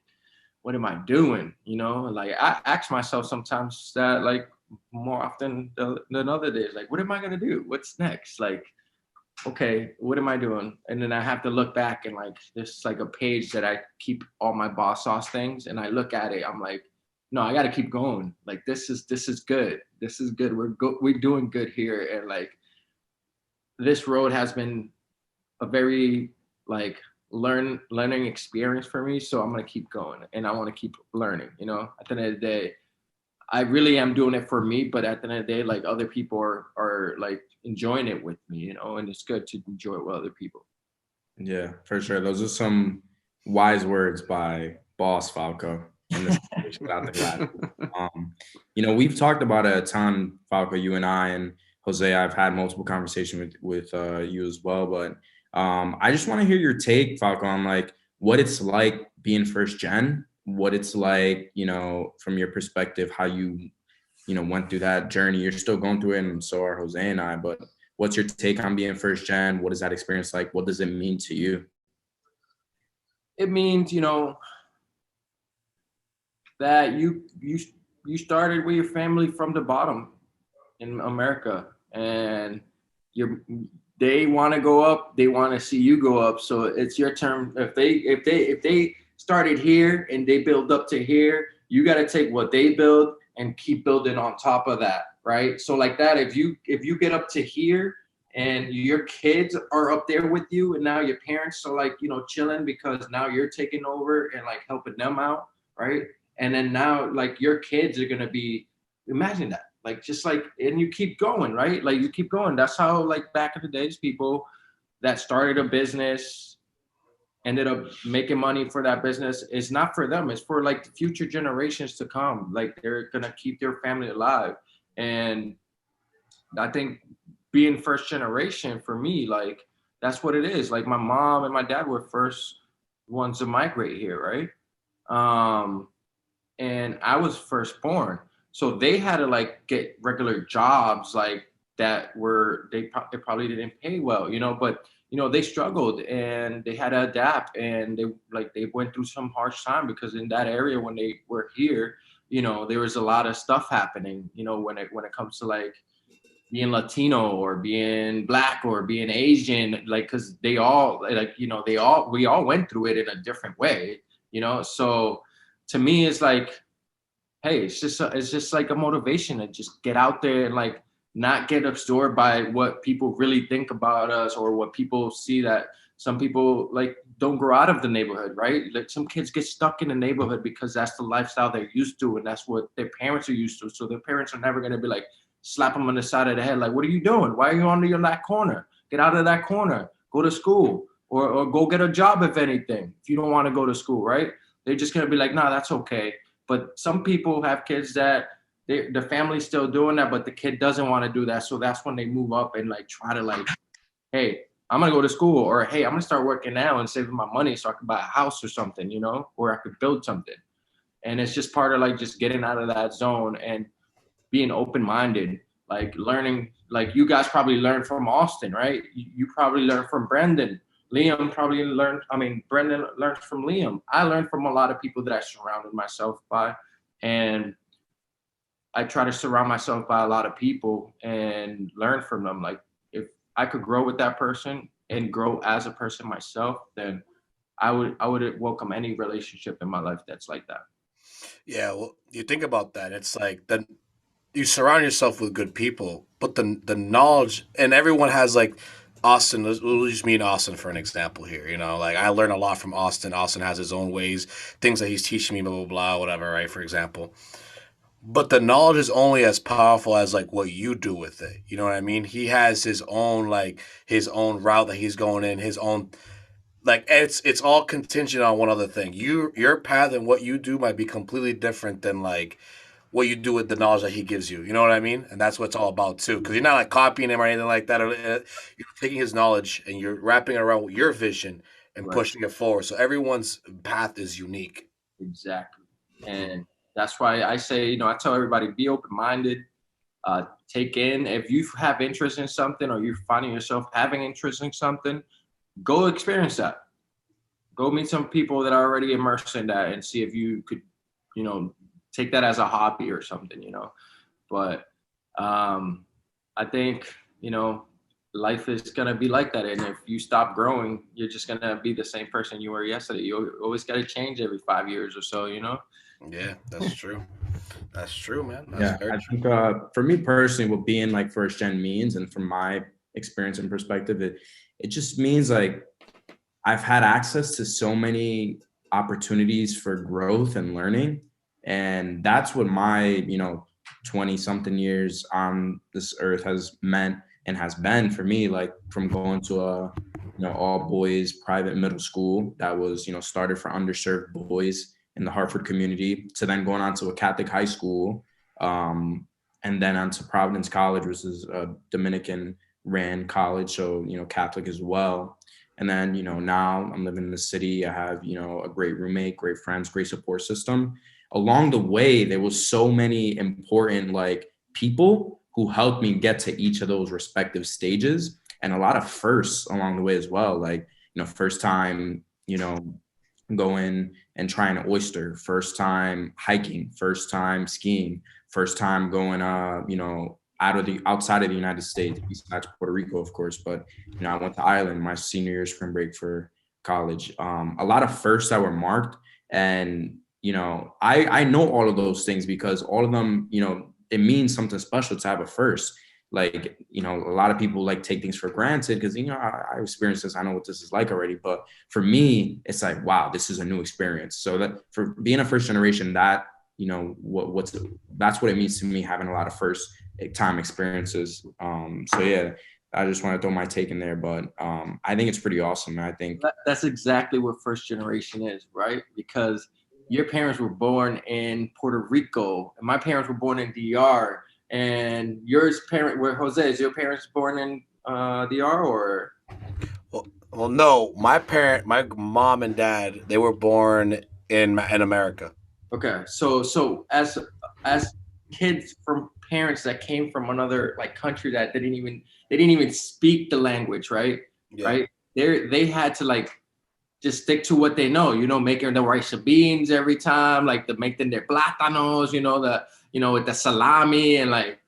Speaker 2: what am I doing? You know, like I ask myself sometimes that, like more often than other days, like what am I gonna do? What's next? Like, okay, what am I doing? And then I have to look back and like there's like a page that I keep all my boss sauce things, and I look at it, I'm like, no, I got to keep going. Like this is good. This is good. We're doing good here, and like this road has been a very like learning experience for me. So I'm gonna keep going, and I want to keep learning. You know, at the end of the day, I really am doing it for me, but at the end of the day, like other people are like enjoying it with me, you know, and it's good to enjoy it with other people.
Speaker 1: Yeah, for sure. Those are some wise words by Boss Falco. In this shout out to that. We've talked about it a ton, Falco, you and I, and Jose. I've had multiple conversations with you as well, but I just want to hear your take, Falco, on like what it's like being first gen, what it's like, from your perspective, how you went through that journey. You're still going through it, and so are Jose and I. But what's your take on being first gen? What is that experience like? What does it mean to you?
Speaker 2: It means, that you started with your family from the bottom in America, and they want to go up, they want to see you go up. So it's your turn. If they started here and they build up to here, you got to take what they build and keep building on top of that, right? So like that, if you get up to here and your kids are up there with you, and now your parents are like, chilling because now you're taking over and like helping them out, right? And then now like your kids are gonna be, imagine that, like just like, and you keep going, right? Like you keep going. That's how like back in the days, people that started a business ended up making money for that business. It's not for them, it's for like the future generations to come. Like they're gonna keep their family alive. And I think being first generation for me, like that's what it is. Like my mom and my dad were first ones to migrate here, right? And I was first born. So they had to like get regular jobs like that were they probably didn't pay well, but they struggled and they had to adapt, and they went through some harsh time because in that area when they were here, there was a lot of stuff happening, when it comes to like being Latino or being Black or being Asian, like because they all like we all went through it in a different way, so to me it's like, hey, it's just like a motivation to just get out there and like not get absorbed by what people really think about us or what people see. That some people like don't grow out of the neighborhood, right? Like some kids get stuck in the neighborhood because that's the lifestyle they're used to and that's what their parents are used to. So their parents are never gonna be like slap them on the side of the head, like, what are you doing? Why are you under that corner? Get out of that corner. Go to school or go get a job if anything. If you don't want to go to school, right? They're just gonna be like, nah, that's okay. But some people have kids that the family's still doing that, but the kid doesn't want to do that. So that's when they move up and like try to like, hey, I'm gonna go to school, or hey, I'm gonna start working now and saving my money so I can buy a house or something, or I could build something. And it's just part of like just getting out of that zone and being open-minded, like learning. Like you guys probably learned from Austin, right? You probably learned from Brendan. Liam probably learned, Brendan learned from Liam. I learned from a lot of people that I surrounded myself by. And I try to surround myself by a lot of people and learn from them. Like if I could grow with that person and grow as a person myself, then I would welcome any relationship in my life that's like that.
Speaker 3: Yeah, well, you think about that. It's like then you surround yourself with good people, but the knowledge and everyone has like Austin. We'll use me and Austin for an example here. Like I learn a lot from Austin. Austin has his own ways, things that he's teaching me, blah blah blah, whatever. Right, for example. But the knowledge is only as powerful as like what you do with it. You know what I mean? He has his own route that he's going in, his own like it's all contingent on one other thing. Your path and what you do might be completely different than like what you do with the knowledge that he gives you. You know what I mean? And that's what it's all about too. Because you're not like copying him or anything like that. You're taking his knowledge and you're wrapping it around with your vision, and pushing it forward. So everyone's path is unique.
Speaker 2: Exactly. And that's why I say, I tell everybody, be open-minded, take in, if you have interest in something or you're finding yourself having interest in something, go experience that. Go meet some people that are already immersed in that and see if you could, take that as a hobby or something, But I think, life is going to be like that. And if you stop growing, you're just going to be the same person you were yesterday. You always got to change every 5 years or so,
Speaker 3: Yeah, that's true. That's true, man.
Speaker 1: Yeah, I think for me personally, what being like first gen means, and from my experience and perspective, it just means like I've had access to so many opportunities for growth and learning. And that's what my, 20 something years on this earth has meant and has been for me, like from going to a, all boys private middle school that was, started for underserved boys in the Hartford community, to then going on to a Catholic high school, and then on to Providence College, which is a Dominican ran college, so Catholic as well. And then now I'm living in the city. I have a great roommate, great friends, great support system. Along the way, there was so many important like people who helped me get to each of those respective stages, and a lot of firsts along the way as well. Like first time going and trying an oyster, first time hiking, first time skiing, first time going outside of the United States, besides Puerto Rico, of course. But I went to Ireland my senior year spring break for college. A lot of firsts that were marked, and I know all of those things because all of them, it means something special to have a first. Like, a lot of people like take things for granted because, I experienced this. I know what this is like already. But for me, it's like, wow, this is a new experience. So that for being a first generation, that, that's what it means to me, having a lot of first time experiences. So yeah, I just want to throw my take in there, but I think it's pretty awesome. I think
Speaker 2: that's exactly what first generation is, right? Because your parents were born in Puerto Rico, and my parents were born in DR. And Jose, is your parents born in DR or?
Speaker 3: Well, no, my mom and dad, they were born in America.
Speaker 2: Okay, so as kids from parents that came from another like country that they didn't even speak the language, right?
Speaker 3: Yeah.
Speaker 2: Right? They had to like just stick to what they know, making the rice and beans every time, like making their plátanos, with the salami, and like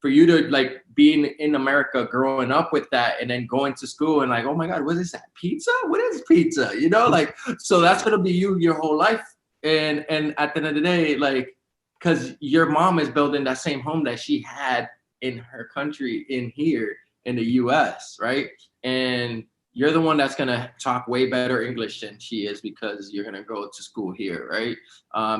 Speaker 2: for you to like being in America, growing up with that, and then going to school and like, oh my God, what is that? Pizza? What is pizza? Like, so that's gonna be you your whole life. And at the end of the day, like, because your mom is building that same home that she had in her country, in here in the US, right? And you're the one that's going to talk way better English than she is because you're going to go to school here, right?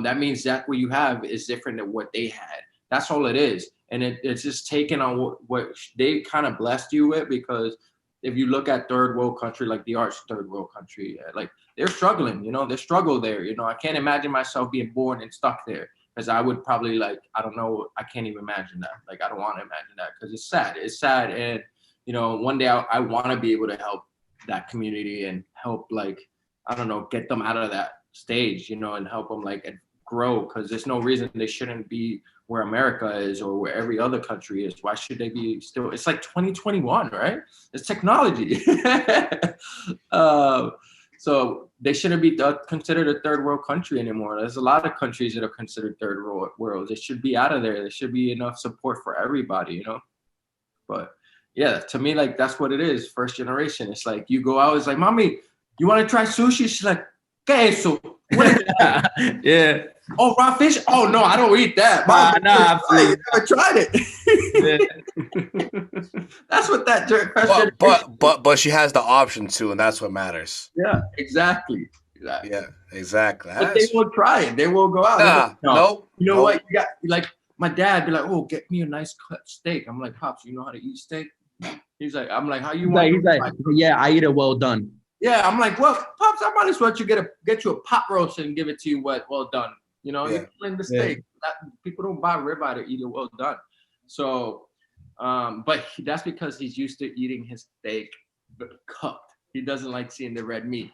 Speaker 2: That means that what you have is different than what they had. That's all it is. And it's just taking on what they kind of blessed you with, because if you look at third world country, like the arts third world country, like they're struggling, they struggle there. I can't imagine myself being born and stuck there, because I would probably like, I don't know, I can't even imagine that. Like, I don't want to imagine that because it's sad. It's sad. And, one day I want to be able to help that community and help, like, I don't know, get them out of that stage, and help them like grow, because there's no reason they shouldn't be where America is or where every other country is. Why should they be still? It's like 2021, right? It's technology. So they shouldn't be considered a third world country anymore. There's a lot of countries that are considered third world. They should be out of there. There should be enough support for everybody, But yeah, to me, like, that's what it is. First generation. It's like you go out, it's like, mommy, you want to try sushi? She's like, ¿qué es eso? What is that?
Speaker 1: Yeah.
Speaker 2: Oh, raw fish? Oh no, I don't eat that.
Speaker 1: Nah,
Speaker 2: I never tried it. That's what that
Speaker 3: but she has the option to, and that's what matters.
Speaker 2: Yeah, exactly.
Speaker 3: Yeah, exactly.
Speaker 2: But they will try it. They will go out.
Speaker 3: Like, no. Nope.
Speaker 2: You know what? You got, like, my dad be like, oh, get me a nice cut steak. I'm like, Pops, you know how to eat steak? He's like, I'm like, how you want?
Speaker 1: He's like, yeah, I eat it well done.
Speaker 2: Yeah, I'm like, well, Pops, I might as well get you a pot roast and give it to you well done. You're killing the steak. People don't buy ribeye to eat it well done. So, but that's because he's used to eating his steak cooked. he doesn't like seeing the red meat,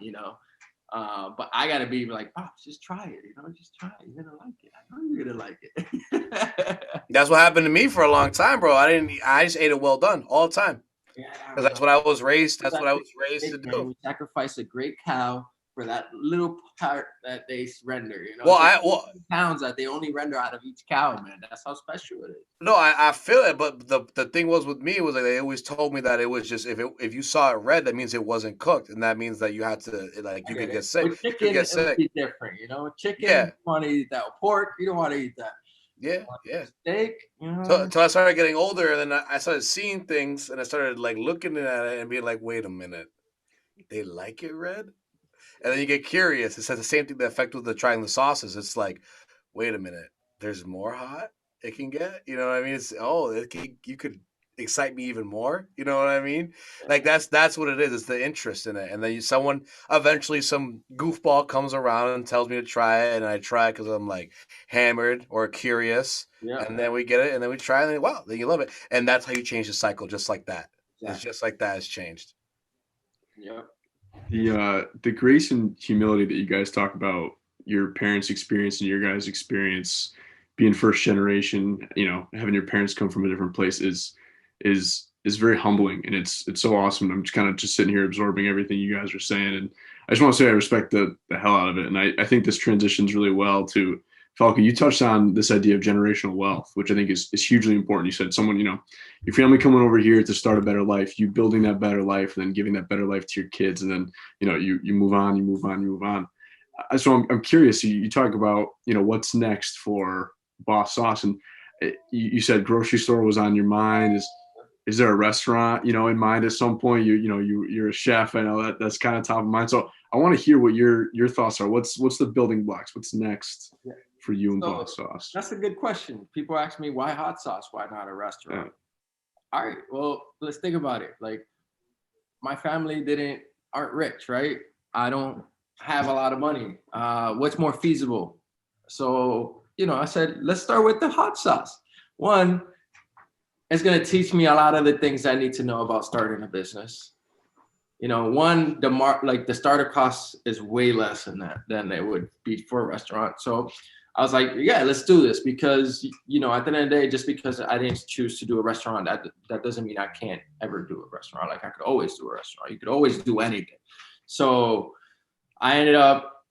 Speaker 2: but I gotta be like, oh, just try it, just try it. You're gonna like it. I know you're gonna like it.
Speaker 3: That's what happened to me for a long time, bro. I just ate it well done all the time.
Speaker 2: Yeah,
Speaker 3: Because that's what I was raised. That's what I was raised to do.
Speaker 2: We sacrifice a great cow for that little part that they render.
Speaker 3: Well,
Speaker 2: pounds that they only render out of each cow, man. That's how special it is.
Speaker 3: No, I feel it, but the thing was with me was like they always told me that it was just if you saw it red, that means it wasn't cooked, and that means that you had to you could get sick.
Speaker 2: With chicken,
Speaker 3: you get sick.
Speaker 2: It would be different, Chicken,
Speaker 3: Yeah.
Speaker 2: you want to eat that. Pork, you don't want to eat that.
Speaker 3: Yeah.
Speaker 2: Steak,
Speaker 3: So I started getting older, and then I started seeing things, and I started like looking at it and being like, wait a minute, they like it red, and then you get curious. It's the same thing that affected with trying the sauces. It's like, wait a minute, there's more hot it can get. You know what I mean? You could excite me even more. You know what I mean? Like that's what it is. It's the interest in it, and then eventually some goofball comes around and tells me to try it, and I try it because I'm like hammered or curious.
Speaker 2: Yeah.
Speaker 3: And then we get it, and then we try it, and wow, then you love it, and that's how you change the cycle, just like that. Exactly. It's just like that. It's changed.
Speaker 2: Yeah.
Speaker 4: The grace and humility that you guys talk about, your parents' experience and your guys' experience, being first generation, having your parents come from a different place is very humbling, and it's so awesome. I'm just kind of just sitting here absorbing everything you guys are saying, and I just want to say I respect the hell out of it, and I think this transitions really well to Falco. You touched on this idea of generational wealth, which I think is hugely important. You said someone, your family coming over here to start a better life, you building that better life, and then giving that better life to your kids, and then you move on, you move on, you move on. So I'm curious. You talk about what's next for Bauce Sauce, and you said grocery store was on your mind. Is there a restaurant in mind at some point? You're a chef. I know that's kind of top of mind. So I want to hear what your thoughts are. What's the building blocks? What's next for you and Bauce Sauce?
Speaker 2: That's a good question. People ask me, why hot sauce? Why not a restaurant? Yeah. All right. Well, let's think about it. Like, my family aren't rich, right? I don't have a lot of money. What's more feasible? So, I said, let's start with the hot sauce. One, it's going to teach me a lot of the things I need to know about starting a business. One, the starter cost is way less than it would be for a restaurant. So I was like, yeah, let's do this, because, at the end of the day, just because I didn't choose to do a restaurant, that doesn't mean I can't ever do a restaurant. Like, I could always do a restaurant. You could always do anything. So I ended up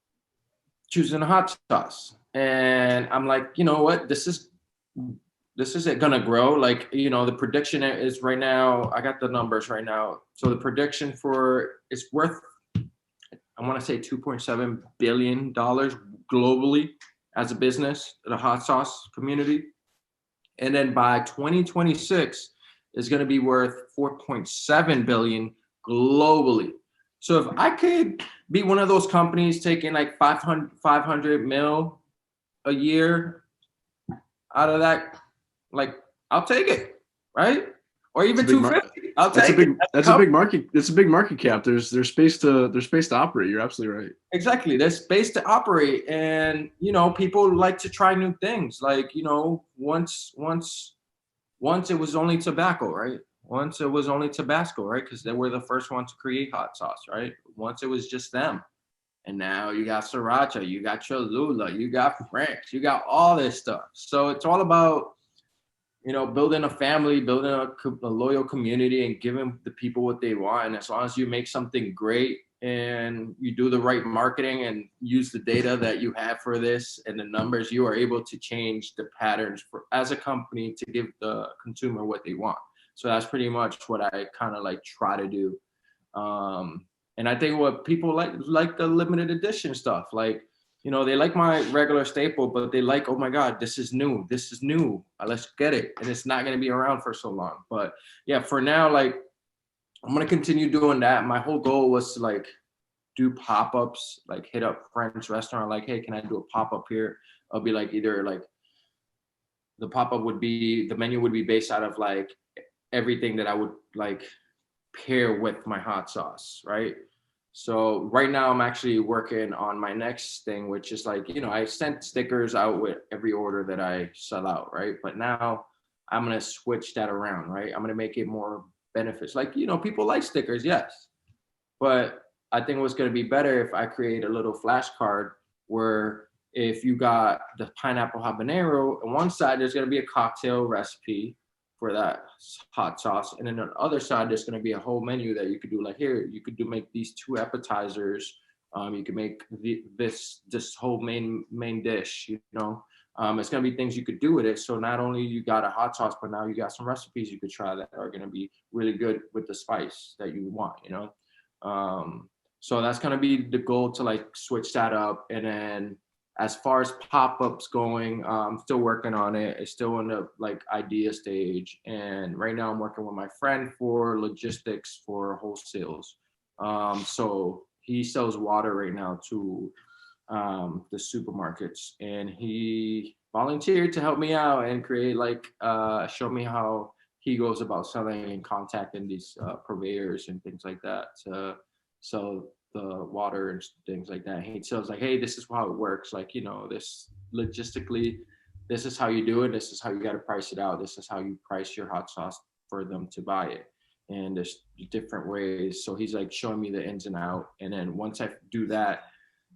Speaker 2: choosing a hot sauce, and I'm like, you know what, this isn't gonna grow. Like, the prediction is right now, I got the numbers right now. So the prediction it's worth, I want to say $2.7 billion globally as a business, the hot sauce community. And then by 2026, it's going to be worth $4.7 billion globally. So if I could be one of those companies taking like 500 mil a year out of that, like, I'll take it, right? Or even 250. I'll take it.
Speaker 4: That's a big market. It's a big market cap. There's space to operate. You're absolutely right.
Speaker 2: Exactly. There's space to operate, and people like to try new things. Like, once it was only tobacco, right? Once it was only Tabasco, right? Because they were the first one to create hot sauce, right? Once it was just them. And now you got Sriracha, you got Cholula, you got French, you got all this stuff. So it's all about, building a family, building a loyal community, and giving the people what they want. And as long as you make something great and you do the right marketing and use the data that you have for this and the numbers, you are able to change the patterns as a company to give the consumer what they want. So that's pretty much what I kind of like try to do. And I think what people like the limited edition stuff. Like, they like my regular staple, but they like, oh my God, this is new. This is new. Let's get it. And it's not going to be around for so long. But yeah, for now, like, I'm going to continue doing that. My whole goal was to like do pop-ups, like hit up friends' restaurant, like, hey, can I do a pop-up here? I'll be like, either like the pop-up the menu would be based out of like everything that I would like pair with my hot sauce, right? So right now I'm actually working on my next thing, which is like, I sent stickers out with every order that I sell out, right? But now I'm going to switch that around, right? I'm going to make it more benefits. Like, people like stickers, yes. But I think what's going to be better if I create a little flashcard where if you got the pineapple habanero, on one side there's going to be a cocktail recipe for that hot sauce, and then on the other side there's going to be a whole menu that you could do. Like here, you could make these 2 appetizers. You can make this whole main dish. You know, it's going to be things you could do with it. So not only you got a hot sauce, but now you got some recipes you could try that are going to be really good with the spice that you want. You know, so that's going to be the goal, to like switch that up. And then as far as pop-ups going, I'm still working on it. It's still in the like idea stage. And right now I'm working with my friend for logistics for wholesales. So he sells water right now to the supermarkets, and he volunteered to help me out and create like show me how he goes about selling and contacting these purveyors and things like that to sell the water and things like that. He tells like, hey, this is how it works. Like, you know, this logistically, this is how you do it. This is how you got to price it out. This is how you price your hot sauce for them to buy it. And there's different ways. So he's like showing me the ins and out. And then once I do that,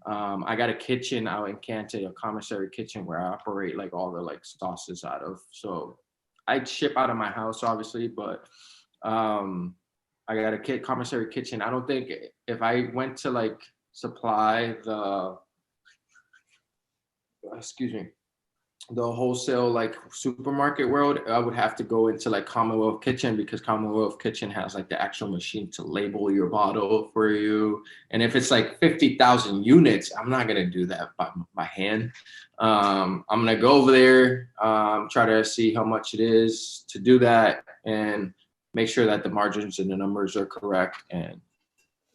Speaker 2: I got a kitchen out in Canton, a commissary kitchen where I operate like all the like sauces out of. So I ship out of my house, obviously, but I got a commissary kitchen. I don't think if I went to like supply the wholesale like supermarket world, I would have to go into like Commonwealth Kitchen, because Commonwealth Kitchen has like the actual machine to label your bottle for you. And if it's like 50,000 units, I'm not gonna do that by hand. I'm gonna go over there, try to see how much it is to do that, and make sure that the margins and the numbers are correct.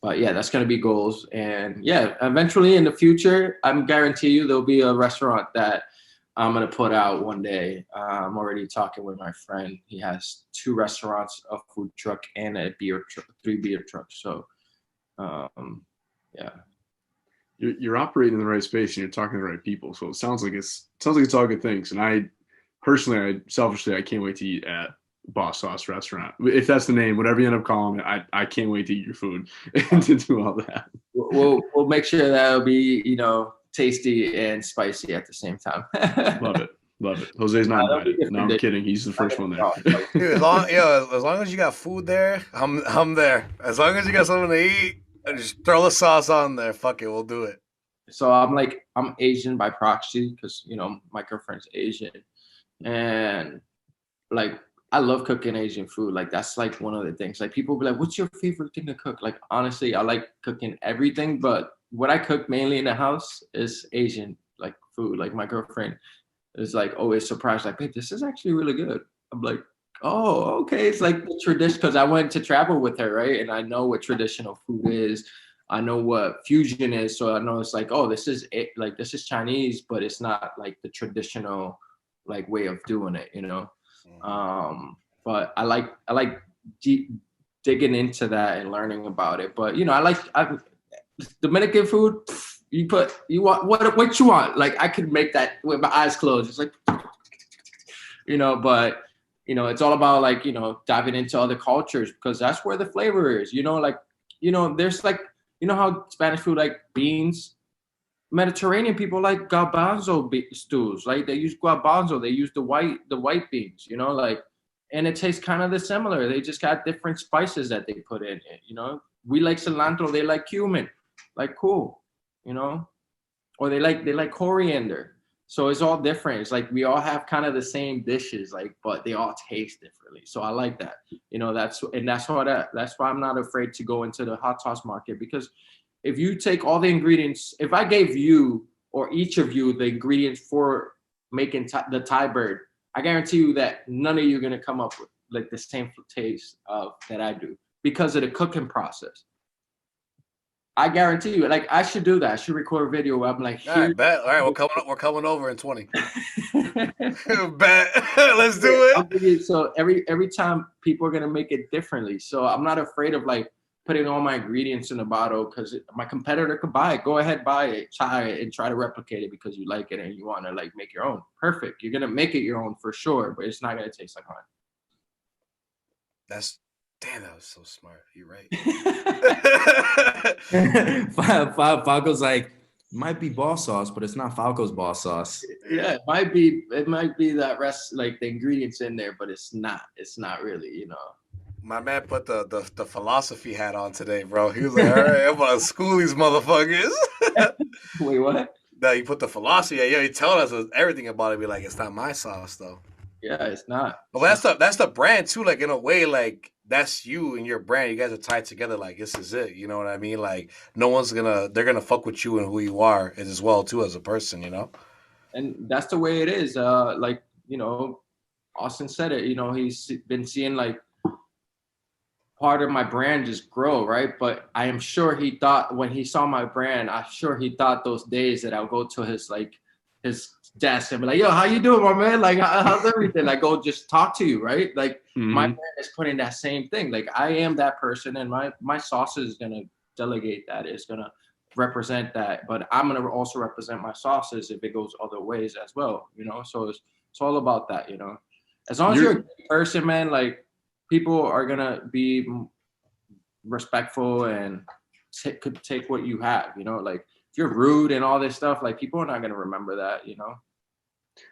Speaker 2: But yeah, that's going to be goals. And yeah, eventually in the future, I'm guarantee you there'll be a restaurant that I'm going to put out one day. I'm already talking with my friend. He has 2 restaurants, a food truck, and a 3 beer trucks. So yeah.
Speaker 4: You're operating in the right space and you're talking to the right people. So it sounds like it's all good things. And I selfishly, I can't wait to eat at Bauce Sauce Restaurant, if that's the name, whatever you end up calling it. I can't wait to eat your food and to do all that.
Speaker 2: We'll make sure that'll be, you know, tasty and spicy at the same time.
Speaker 4: Love it. Jose's not invited. No, I'm kidding. He's the first one there.
Speaker 3: Dude, as long as you got food there, I'm there. As long as you got something to eat, just throw the sauce on there. Fuck it, we'll do it.
Speaker 2: So I'm Asian by proxy, because, you know, my girlfriend's Asian, and like I love cooking Asian food. Like that's like one of the things. Like people be like, "What's your favorite thing to cook?" Like honestly, I like cooking everything, but what I cook mainly in the house is Asian like food. Like my girlfriend is like always surprised, like, "Babe, this is actually really good." I'm like, "Oh, okay." It's like the tradition, because I went to travel with her, right? And I know what traditional food is. I know what fusion is, so I know it's like, oh, this is it. Like this is Chinese, but it's not like the traditional like way of doing it, you know. But I like digging into that and learning about it. But you know, I Dominican food. You want what you want. Like I could make that with my eyes closed. It's like, you know, but you know, it's all about like, you know, diving into other cultures, because that's where the flavor is. You know, like, you know, there's like, you know how Spanish food like beans. Mediterranean people like garbanzo stews, like they use garbanzo, they use the white beans, you know, like, and it tastes kind of the similar. They just got different spices that they put in it, you know. We like cilantro, they like cumin, like cool, you know, or they like coriander. So it's all different. It's like we all have kind of the same dishes, like, but they all taste differently. So I like that, you know. That's why I'm not afraid to go into the hot sauce market, because if you take all the ingredients, if I gave you or each of you the ingredients for making the Thai bird, I guarantee you that none of you are going to come up with like the same taste that I do, because of the cooking process. I guarantee you, like I should do that. I should record a video where I'm like,
Speaker 3: all right, bet. All right, we're coming over in 20. Bet. Let's do it.
Speaker 2: So every time people are going to make it differently. So I'm not afraid of like putting all my ingredients in a bottle, because my competitor could buy it. Go ahead, buy it, try it, and try to replicate it because you like it and you want to like make your own. Perfect. You're gonna make it your own for sure, but it's not gonna taste like mine.
Speaker 3: Damn, that was so smart. You're right.
Speaker 1: Falco's like, might be boss sauce, but it's not Falco's boss sauce.
Speaker 2: Yeah, it might be that rest, like the ingredients in there, but it's not really, you know.
Speaker 3: My man put the philosophy hat on today, bro. He was like, all right, I'm about to school these motherfuckers.
Speaker 2: Wait, what?
Speaker 3: No, you put the philosophy. Yeah, he telling us everything about it. Be like, it's not my sauce though.
Speaker 2: Yeah, it's not.
Speaker 3: But that's the brand too. Like in a way, like that's you and your brand. You guys are tied together. Like this is it. You know what I mean? Like no one's they're gonna fuck with you and who you are as well too as a person. You know.
Speaker 2: And that's the way it is. Like, you know, Austin said it. You know, he's been seeing like part of my brand just grow, right? But I am sure he thought when he saw my brand, I'm sure he thought those days that I'll go to his desk and be like, yo, how you doing, my man? Like, how's everything? I go just talk to you, right? Like my brand is putting that same thing. Like I am that person, and my sauce is gonna delegate that. It's gonna represent that, but I'm gonna also represent my sauces if it goes other ways as well, you know. So it's all about that, you know. As long as you're a good person, man, like people are gonna be respectful and could take what you have, you know. Like if you're rude and all this stuff, like people are not gonna remember that, you know.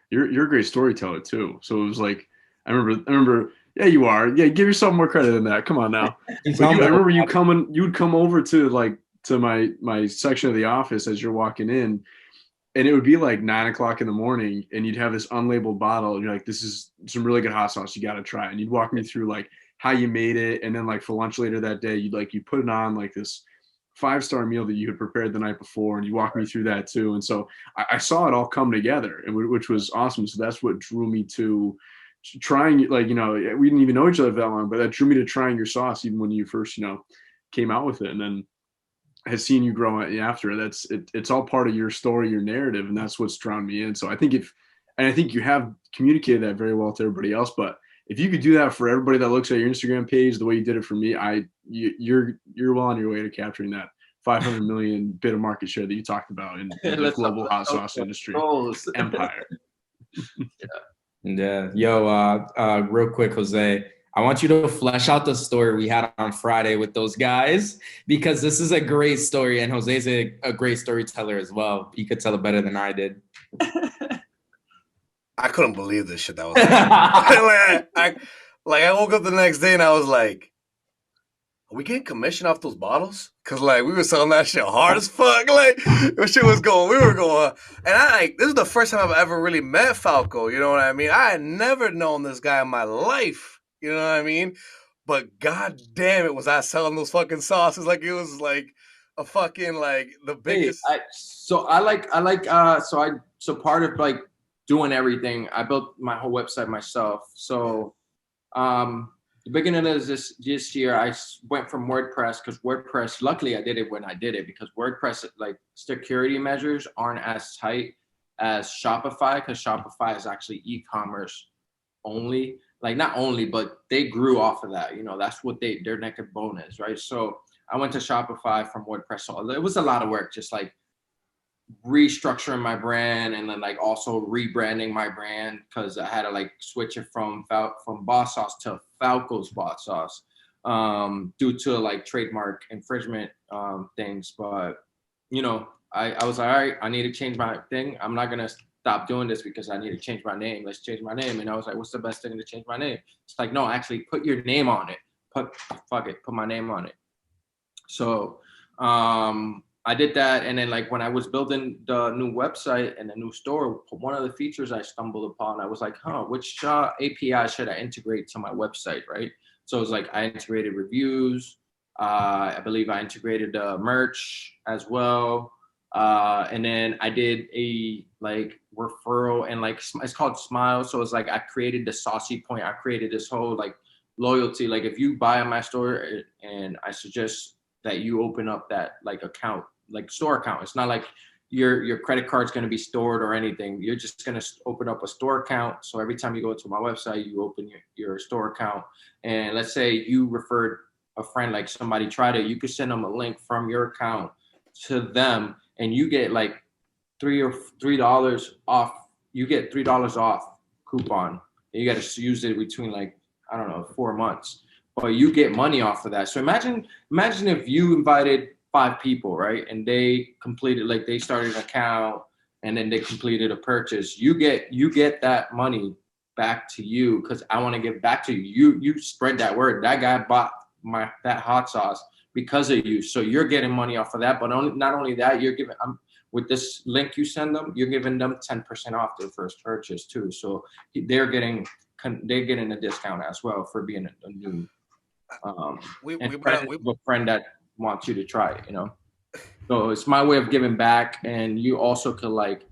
Speaker 4: You're a great storyteller too. So it was like I remember. Yeah, you are. Yeah, give yourself more credit than that. Come on now. I remember you would come over to my section of the office as you're walking in, and it would be like 9:00 in the morning, and you'd have this unlabeled bottle, and you're like, this is some really good hot sauce, you got to try. And you'd walk me through like how you made it, and then like for lunch later that day, you put it on like this 5-star meal that you had prepared the night before, and you walked me through that too. And so I saw it all come together, which was awesome. So that's what drew me to trying, like, you know, we didn't even know each other that long, but that drew me to trying your sauce even when you first, you know, came out with it. And then has seen you grow after. It's all part of your story, your narrative, and that's what's drawn me in. So I think I think you have communicated that very well to everybody else. But if you could do that for everybody that looks at your Instagram page the way you did it for me, you're well on your way to capturing that 500 million bit of market share that you talked about in the global hot sauce industry empire.
Speaker 1: Yeah. Yo, real quick, Jose, I want you to flesh out the story we had on Friday with those guys, because this is a great story, and Jose's a great storyteller as well. He could tell it better than I did.
Speaker 3: I couldn't believe this shit that was happening. I woke up the next day and I was like, are we getting commission off those bottles? Cause like we were selling that shit hard as fuck. Like that shit was going, we were going. And this is the first time I've ever really met Falco. You know what I mean? I had never known this guy in my life. You know what I mean? But god damn it, was I selling those fucking sauces like it was like a fucking like the biggest.
Speaker 2: So part of like doing everything, I built my whole website myself. So the beginning of this year, I went from WordPress, because WordPress, luckily I did it when I did it, because WordPress, like security measures aren't as tight as Shopify, because Shopify is actually e-commerce only. Like not only, but they grew off of that. You know, that's what their neck and bone is, right? So I went to Shopify from WordPress. So it was a lot of work, just like restructuring my brand, and then like also rebranding my brand, because I had to like switch it from Bauce sauce to Falco's boss sauce due to like trademark infringement things. But you know, I was like, all right, I need to change my thing. I'm not gonna stop doing this because I need to change my name. Let's change my name. And I was like, what's the best thing to change my name? It's like, no, actually put your name on it. Put my name on it. So I did that. And then like when I was building the new website and the new store, one of the features I stumbled upon, I was like, which API should I integrate to my website, right? So it was like I integrated reviews. I believe I integrated merch as well. And then I did a like referral, and like it's called Smile. So it's like I created the saucy point. I created this whole like loyalty. Like if you buy on my store, and I suggest that you open up that like account, like store account. It's not like your credit card's going to be stored or anything. You're just going to open up a store account. So every time you go to my website, you open your store account. And let's say you referred a friend, like somebody tried it, you could send them a link from your account to them, and you get like $3 off. You get $3 off coupon. And you got to use it between like, I don't know, 4 months. but you get money off of that. So imagine if you invited 5 people, right? And they completed, like they started an account and then they completed a purchase. You get that money back to you because I want to give back to you. You spread that word. That guy bought that hot sauce because of you. So you're getting money off of that. But not only that, you're giving with this link you send them, you're giving them 10% off their first purchase too. So they're getting a discount as well for being a new a friend that wants you to try it, you know. So it's my way of giving back, and you also could like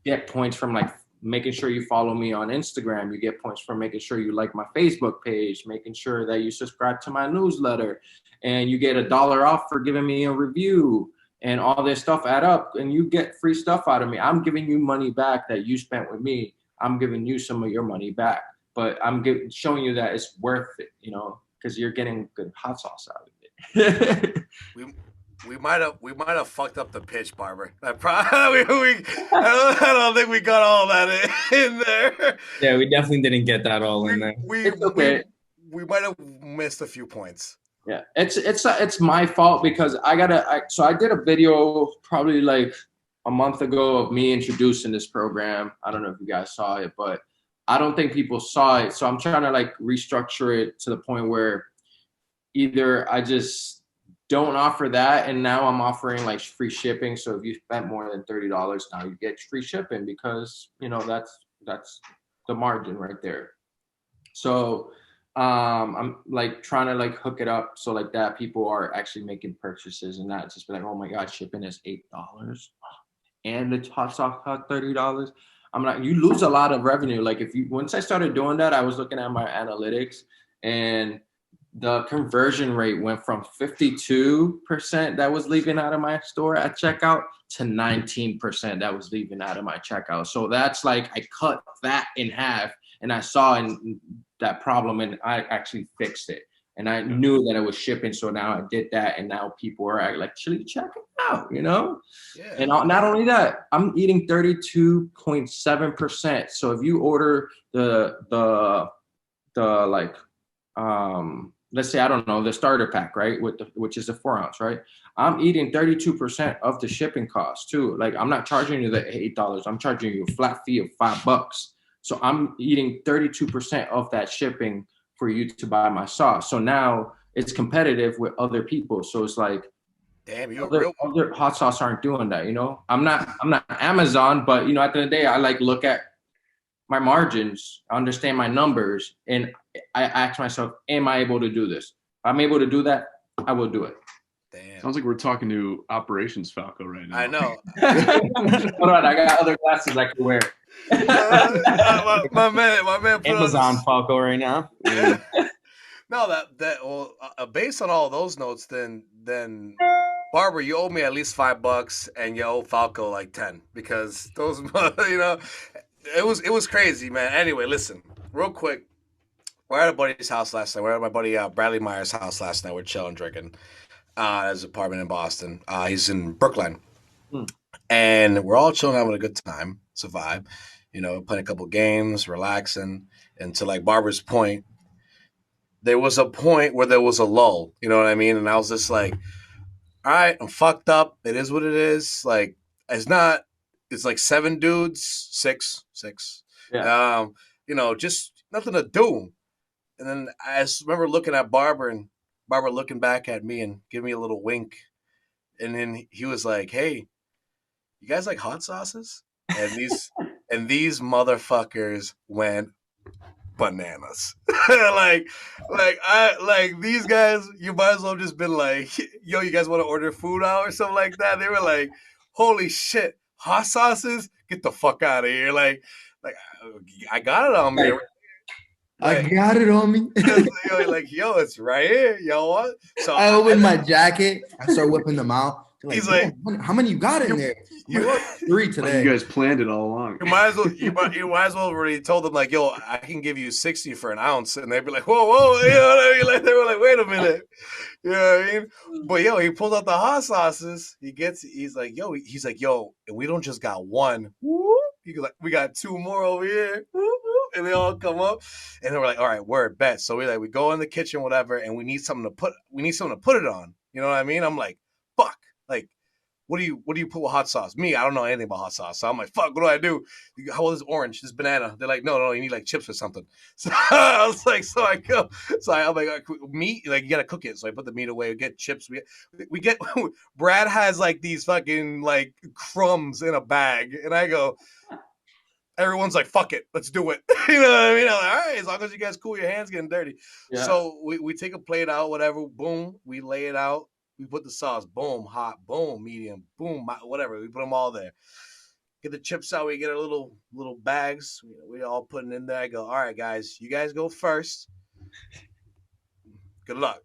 Speaker 2: get points from like making sure you follow me on Instagram. You get points from making sure you like my Facebook page, making sure that you subscribe to my newsletter, and you get $1 off for giving me a review, and all this stuff add up, and you get free stuff out of me. I'm giving you money back that you spent with me. I'm giving you some of your money back, but I'm showing you that it's worth it, you know, because you're getting good hot sauce out of it.
Speaker 3: We might have fucked up the pitch, Barber. I don't think we got all that in there.
Speaker 1: Yeah, we definitely didn't get that all in there.
Speaker 2: It's okay.
Speaker 3: We might have missed a few points.
Speaker 2: Yeah, it's my fault because so I did a video probably like a month ago of me introducing this program. I don't know if you guys saw it, but I don't think people saw it. So I'm trying to like restructure it to the point where either I just don't offer that, and now I'm offering like free shipping. So if you spent more than $30, now you get free shipping because, you know, that's the margin right there. So I'm like trying to like hook it up so like that people are actually making purchases and not just be like, oh my God, shipping is $8 and the hot sauce cost $30. I'm not, you lose a lot of revenue. Like once I started doing that, I was looking at my analytics, and the conversion rate went from 52% that was leaving out of my store at checkout to 19% that was leaving out of my checkout. So that's like, I cut that in half, and I saw that problem, and I actually fixed it. And I knew that it was shipping, so now I did that, and now people are actually checking out, you know? Yeah. And not only that, I'm eating 32.7%. So if you order the like, let's say, I don't know, the starter pack, right? Which is a 4-ounce, right? I'm eating 32% of the shipping cost too. Like, I'm not charging you the $8. I'm charging you a flat fee of $5. So I'm eating 32% of that shipping for you to buy my sauce. So now it's competitive with other people. So it's like,
Speaker 3: damn,
Speaker 2: other hot sauce aren't doing that, you know? I'm not Amazon, but you know, at the end of the day, I like look at my margins, understand my numbers, and I ask myself, am I able to do this? If I'm able to do that, I will do it.
Speaker 3: Damn.
Speaker 4: Sounds like we're talking to operations Falco right now.
Speaker 3: I know.
Speaker 2: Hold on, I got other glasses I can wear.
Speaker 3: my man put
Speaker 1: Amazon Falco right now.
Speaker 3: Yeah. No, well, based on all those notes, then Barber, you owe me at least $5, and you owe Falco like 10 because those, you know, it was crazy, man. Anyway, listen, real quick, we're at a buddy's house last night. We're at my buddy Bradley Meyer's house last night. We're chilling, drinking at his apartment in Boston. He's in Brookline. And we're all chilling, having a good time. It's a vibe. You know, playing a couple games, relaxing. And to like Barber's point, there was a point where there was a lull. You know what I mean? And I was just like, all right, I'm fucked up. It is what it is. Like, it's like 7 dudes, six.
Speaker 2: Yeah.
Speaker 3: You know, just nothing to do. And then I just remember looking at Barber, and Barber looking back at me and giving me a little wink. And then he was like, hey, you guys like hot sauces? And these motherfuckers went bananas. like these guys, you might as well just been like, yo, you guys want to order food out or something like that? They were like, holy shit, hot sauces? Get the fuck out of here. Like I got it on me.
Speaker 5: I got it on me.
Speaker 3: Like, yo, it's right here. Yo, what? So
Speaker 5: I opened my jacket. I start whipping them out.
Speaker 3: He's like,
Speaker 5: how many you got in there? You 3 today.
Speaker 4: You guys planned it all along.
Speaker 3: You might as well already told them like, yo, I can give you 60 for an ounce, and they'd be like, whoa, you know what I mean? Like, they were like, wait a minute, you know what I mean? But yo, he pulled out the hot sauces. He's like, yo, and we don't just got one. He's like, we got 2 more over here. and they all come up, and we're like, all right, word, bet. So we go in the kitchen, whatever, and we need something to put it on. You know what I mean? I'm like, fuck, like. What do you put with hot sauce? Me, I don't know anything about hot sauce. So I'm like, fuck, what do I do? How old is orange? This banana. They're like, no, you need like chips or something. So I was like, so I go. So I'm like, meat, like you gotta cook it. So I put the meat away, we get chips. We get Brad has like these fucking like crumbs in a bag. And I go, everyone's like, fuck it, let's do it. You know what I mean? I'm like, all right, as long as you guys cool your hands getting dirty. Yeah. So we take a plate out, whatever, boom, we lay it out. We put the sauce, boom, hot, boom, medium, boom, whatever. We put them all there. Get the chips out. We get our little bags. We all put it in there. I go, all right, guys, you guys go first. Good luck.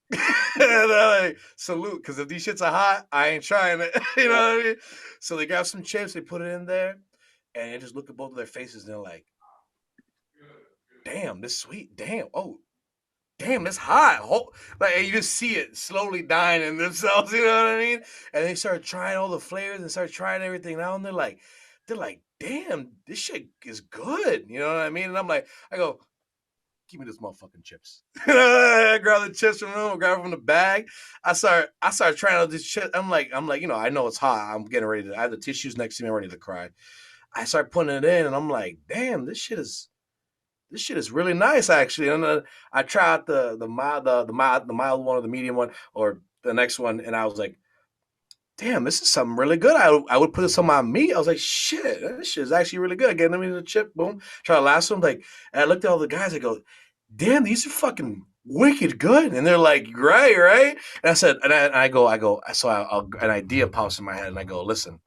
Speaker 3: And they're like, salute, because if these shits are hot, I ain't trying it. You know what I mean? So they grab some chips, they put it in there, and they just look at both of their faces, and they're like, damn, this sweet. Damn, that's hot. Like, you just see it slowly dying in themselves, you know what I mean? And they start trying all the flavors and start trying everything out, and they're like, damn, this shit is good. You know what I mean? And I go, give me this motherfucking chips. I grab the chips from them, grab it from the bag. I start trying out this shit. I'm like, you know, I know it's hot. I'm getting ready to, I have the tissues next to me, I'm ready to cry. I start putting it in, and I'm like, damn, this shit is really nice, actually. And I tried the mild one or the medium one or the next one, and I was like, damn, this is something really good. I would put this on my meat. I was like, shit, this shit is actually really good. Again, let me the chip, boom. Try the last one. Like, and I looked at all the guys. I go, damn, these are fucking wicked good. And they're like, right. And I said, and I go. So an idea pops in my head, and I go, listen,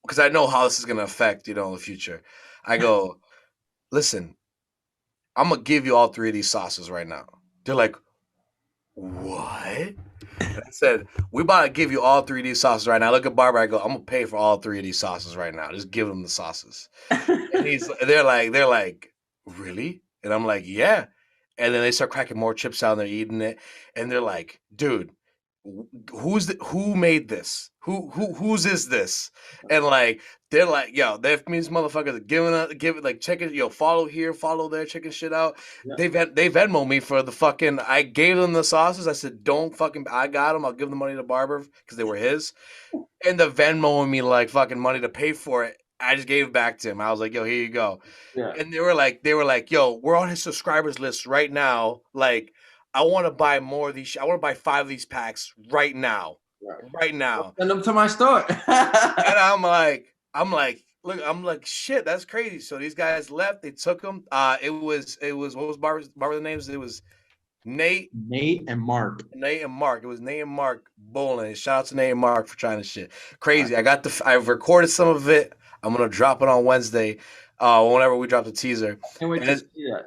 Speaker 3: because I know how this is gonna affect, you know, in the future. I go, listen, I'm gonna give you all three of these sauces right now. They're like, what? And I said, we about to give you all three of these sauces right now. I look at Barbara, I go, I'm gonna pay for all three of these sauces right now. Just give them the sauces. And they're like, really? And I'm like, yeah. And then they start cracking more chips out and they're eating it. And they're like, dude, who made this? Whose is this? And like they're like, yo, these motherfuckers are giving like checking, yo, follow here, follow there, checking shit out. Yeah. They Venmo me for the fucking. I gave them the sauces. I said, don't fucking. I got them. I'll give the money to Barber because they were his. And the Venmoing me like fucking money to pay for it. I just gave it back to him. I was like, yo, here you go. Yeah. And they were like, yo, we're on his subscribers list right now. Like, I want to buy more of these. I want to buy 5 of these packs right now. Right now.
Speaker 2: Send them to my store.
Speaker 3: And I'm like, look, shit, that's crazy. So these guys left. They took them. It was what was Barbara's names? It was Nate
Speaker 5: and Mark.
Speaker 3: It was Nate and Mark bowling. Shout out to Nate and Mark for trying this shit. Crazy. I've recorded some of it. I'm gonna drop it on Wednesday. Whenever we drop the teaser.
Speaker 2: Can't wait to see that.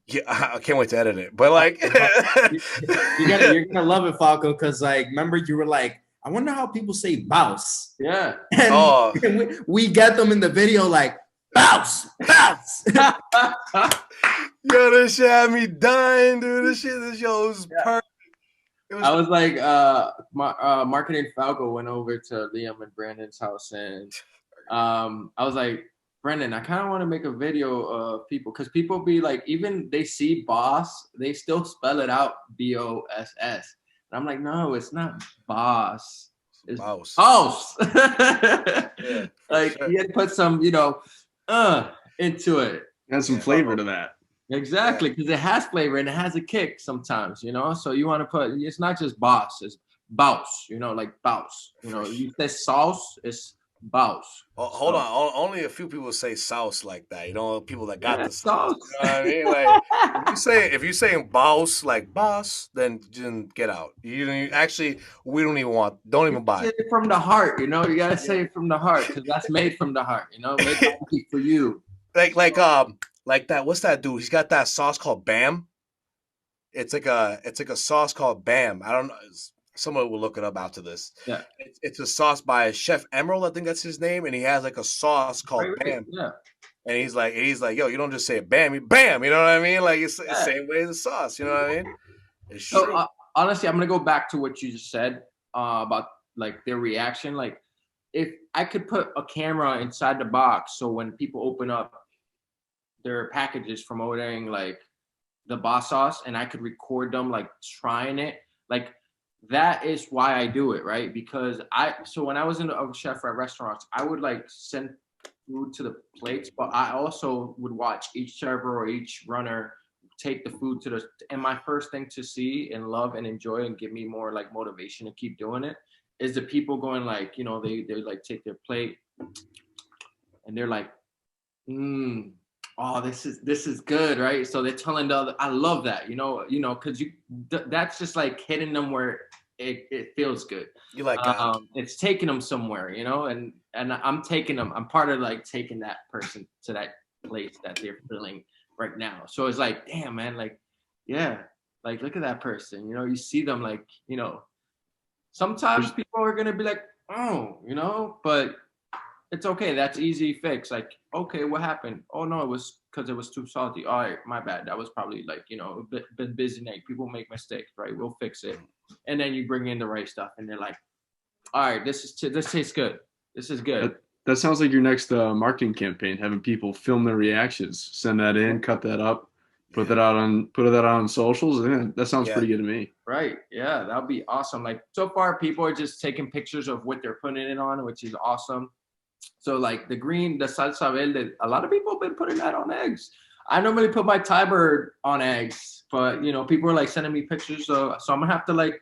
Speaker 3: Yeah, I can't wait to edit it. But like,
Speaker 5: you're gonna love it, Falco, because like, remember you were like, I wonder how people say Bauce.
Speaker 2: Yeah.
Speaker 5: And we get them in the video like Bauce.
Speaker 3: Yo, this shit had me dying, dude. This show was perfect.
Speaker 2: I was like, marketing Falco went over to Liam and Brandon's house, and I was like, Brendan, I kind of want to make a video of people, because people be like, even they see boss, they still spell it out Boss. And I'm like, no, it's not boss. It's Bauce. Yeah, like sure. You had to put some, into it.
Speaker 4: And some flavor to that.
Speaker 2: Exactly, because it has flavor and it has a kick sometimes, So you want to put, it's not just boss, it's Bauce, like Bauce. You say sauce, it's Bauce.
Speaker 3: Oh, hold on. Only a few people say sauce like that. People that got the sauce. You know what I mean? Like if you saying Bauce like boss, then get out. You actually, we don't even buy it.
Speaker 2: From the heart, you gotta say it from the heart, because that's made from the heart. Made for you. Like
Speaker 3: that. What's that dude? He's got that sauce called Bam. It's like a sauce called Bam. I don't know. Someone will look it up after this. Yeah, it's a sauce by Chef Emerald, I think that's his name, and he has like a sauce called Bam. Yeah, and he's like, yo, you don't just say Bam, you Bam. You know what I mean? Like it's the same way as the sauce. You know what I mean? It's
Speaker 2: so honestly, I'm gonna go back to what you just said about like their reaction. Like if I could put a camera inside the box, so when people open up their packages from ordering like the Bauce sauce, and I could record them like trying it, like that is why I do it, right? Because so when I was a chef at restaurants, I would like send food to the plates, but I also would watch each server or each runner take the food to and my first thing to see and love and enjoy and give me more like motivation to keep doing it is the people going like, they like take their plate and they're like, oh, this is good, right? So they're telling the other, I love that, because that's just like hitting them where it feels good.
Speaker 3: You like
Speaker 2: it's taking them somewhere, and I'm taking them. I'm part of like taking that person to that place that they're feeling right now. So it's like, damn, man, like, yeah, like look at that person. You see them like, sometimes people are gonna be like, oh, but it's okay. That's easy fix. Like, okay, what happened? Oh no, it was because it was too salty. All right, my bad. That was probably like, been busy night. People make mistakes, right? We'll fix it. And then you bring in the right stuff, and they're like, all right, this tastes good. This is good.
Speaker 4: That sounds like your next marketing campaign. Having people film their reactions, send that in, cut that up, put that out on socials. Yeah, that sounds pretty good to me.
Speaker 2: Right. Yeah, that would be awesome. Like so far, people are just taking pictures of what they're putting it on, which is awesome. So like the salsa verde, a lot of people have been putting that on eggs. I normally put my Thai bird on eggs, but people are like sending me pictures. So I'm gonna have to like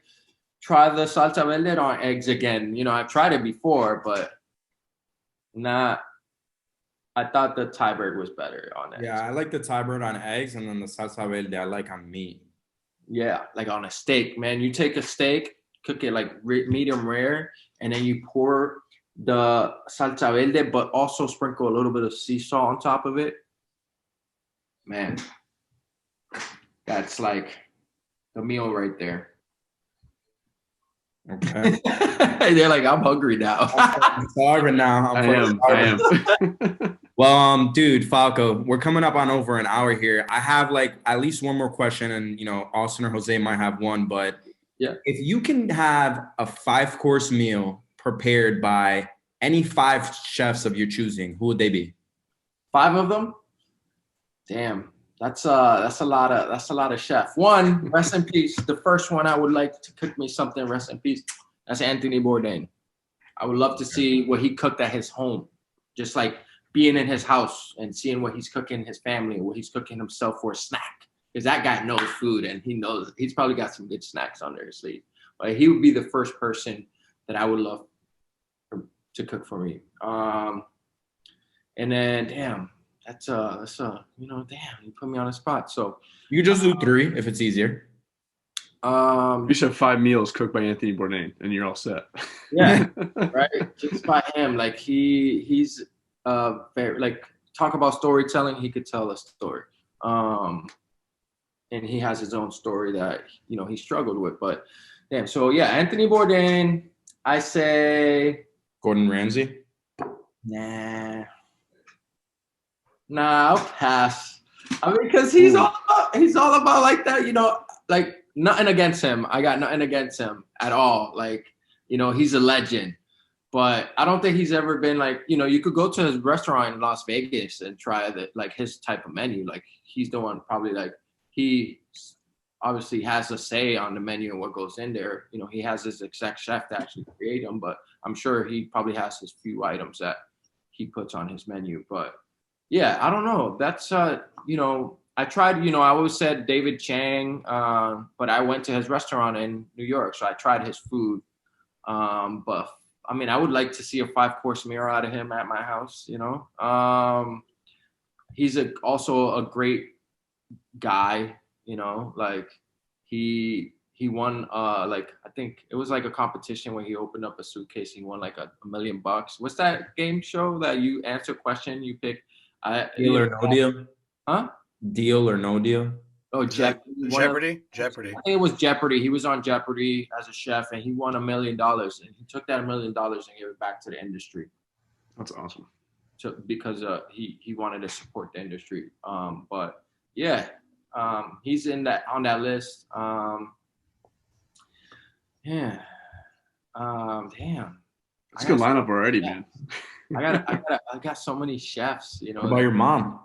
Speaker 2: try the salsa verde on eggs again. I've tried it before, but I thought the Thai bird was better on eggs.
Speaker 5: Yeah, I like the Thai bird on eggs, and then the salsa verde I like on meat.
Speaker 2: Yeah, like on a steak, man. You take a steak, cook it like medium rare, and then you pour the salsa verde, but also sprinkle a little bit of sea salt on top of it. Man, that's like the meal right there.
Speaker 5: Okay.
Speaker 2: They're like, I'm hungry now.
Speaker 5: I'm starving now.
Speaker 4: I am.
Speaker 5: Well, dude, Falco, we're coming up on over an hour here. I have like at least one more question, and Austin or Jose might have one, but
Speaker 2: yeah,
Speaker 5: if you can have a 5-course meal prepared by any 5 chefs of your choosing, who would they be?
Speaker 2: 5 of them? Damn, that's a lot of chef. One, rest in peace. The first one I would like to cook me something, rest in peace. That's Anthony Bourdain. I would love to see what he cooked at his home, just like being in his house and seeing what he's cooking his family, what he's cooking himself for a snack. Because that guy knows food and he's probably got some good snacks under his sleeve. But he would be the first person that I would love to cook for me. And then, damn, that's damn, you put me on the spot. So
Speaker 5: you just do 3 if it's easier.
Speaker 4: You should have 5 meals cooked by Anthony Bourdain, and you're all set.
Speaker 2: Yeah, right. Just by him, like he's very like talk about storytelling. He could tell a story, and he has his own story that he struggled with. But damn, so yeah, Anthony Bourdain. I say
Speaker 5: Gordon Ramsay.
Speaker 2: Nah, I'll pass. I mean, because he's all about like that, like nothing against him. I got nothing against him at all. Like, he's a legend, but I don't think he's ever been like, you could go to his restaurant in Las Vegas and try his type of menu. Like he's the one probably like he obviously has a say on the menu and what goes in there. He has his exec chef to actually create them, but I'm sure he probably has his few items that he puts on his menu. But yeah, I don't know. That's I tried, I always said David Chang, but I went to his restaurant in New York, so I tried his food. But I mean, I would like to see a 5-course meal out of him at my house. He's also a great guy. Like he won like I think it was like a competition where he opened up a suitcase. He won like $1 million. What's that game show that you answer a question, you pick
Speaker 5: Deal or no deal?
Speaker 2: Huh?
Speaker 5: Deal or no deal?
Speaker 2: Oh,
Speaker 3: Jeopardy.
Speaker 2: I think it was Jeopardy. He was on Jeopardy as a chef, and he won $1 million. And he took that $1 million and gave it back to the industry.
Speaker 4: That's awesome.
Speaker 2: So because he wanted to support the industry. But yeah, he's on that list. Yeah. Damn.
Speaker 4: It's a good lineup already, man.
Speaker 2: I got so many chefs, you know.
Speaker 5: What about your mom?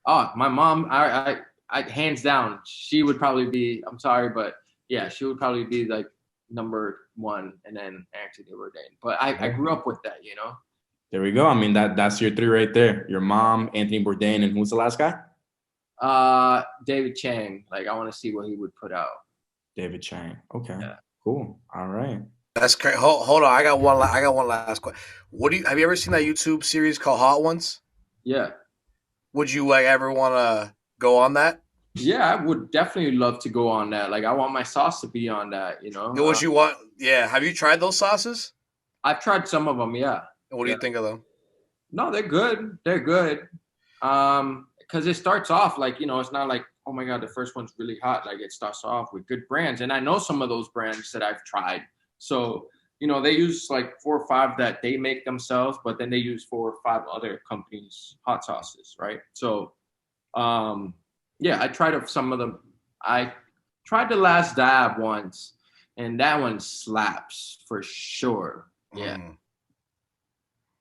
Speaker 2: Oh, my mom, I hands down, she would probably be, I'm sorry, but yeah, she would probably be like number one, and then Anthony Bourdain. But I grew up with that, you know.
Speaker 5: There we go. I mean, that's your three right there. Your mom, Anthony Bourdain, and who's the last guy?
Speaker 2: David Chang. Like, I want to see what he would put out.
Speaker 5: David Chang. Okay.
Speaker 2: Yeah.
Speaker 5: Cool. All right.
Speaker 3: That's great. Hold on. I got one last question. Have you ever seen that YouTube series called Hot Ones?
Speaker 2: Yeah.
Speaker 3: Would you like ever want to go on that?
Speaker 2: Yeah, I would definitely love to go on that. Like, I want my sauce to be on that, you know.
Speaker 3: What you want? Yeah. Have you tried those sauces?
Speaker 2: I've tried some of them. Yeah.
Speaker 3: What do you think of them?
Speaker 2: No, they're good. They're good. Because it starts off like, you know, it's not like, oh my God, the first one's really hot. Like, it starts off with good brands, and I know some of those brands that I've tried. So, you know, they use like 4 or 5 that they make themselves, but then they use 4 or 5 other companies' hot sauces, right? So, yeah, I tried some of them. I tried the Last Dab once, and that one slaps for sure. Yeah.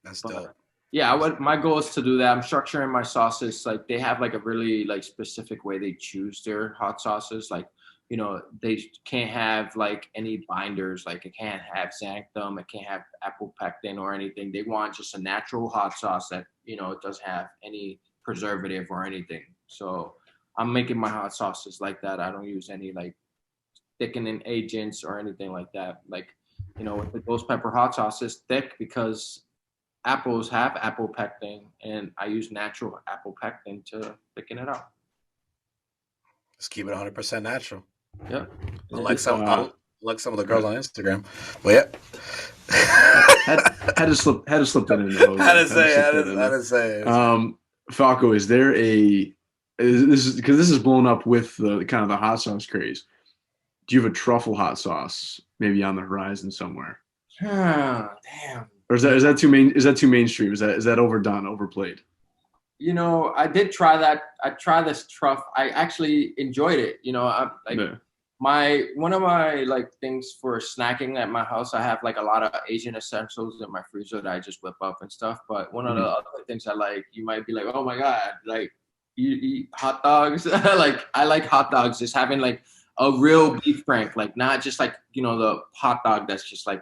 Speaker 3: That's dope.
Speaker 2: Yeah, my goal is to do that. I'm structuring my sauces. Like, they have like a really like specific way they choose their hot sauces. Like, you know, they can't have like any binders. Like, it can't have xanthan, it can't have apple pectin or anything. They want just a natural hot sauce that, you know, it doesn't have any preservative or anything. So I'm making my hot sauces like that. I don't use any like thickening agents or anything like that. Like, you know, with the ghost pepper hot sauce, it's thick because apples have apple pectin, and I use natural apple pectin to thicken it up.
Speaker 3: Just keep it 100% natural.
Speaker 2: Yeah.
Speaker 3: Like some of the girls on Instagram. But yeah.
Speaker 4: had to slip that in.
Speaker 3: How to say it.
Speaker 4: Falco, is there this is blown up with the kind of the hot sauce craze. Do you have a truffle hot sauce maybe on the horizon somewhere?
Speaker 2: Damn.
Speaker 4: Or is that too mainstream? Is that overdone, overplayed?
Speaker 2: You know, I did try that. I tried this truffle. I actually enjoyed it. You know, one of my like things for snacking at my house, I have like a lot of Asian essentials in my freezer that I just whip up and stuff. But one of the other things I like, you might be like, oh my God, like you eat hot dogs. Like, I like hot dogs, just having like a real beef frank, like not just like, you know, the hot dog that's just like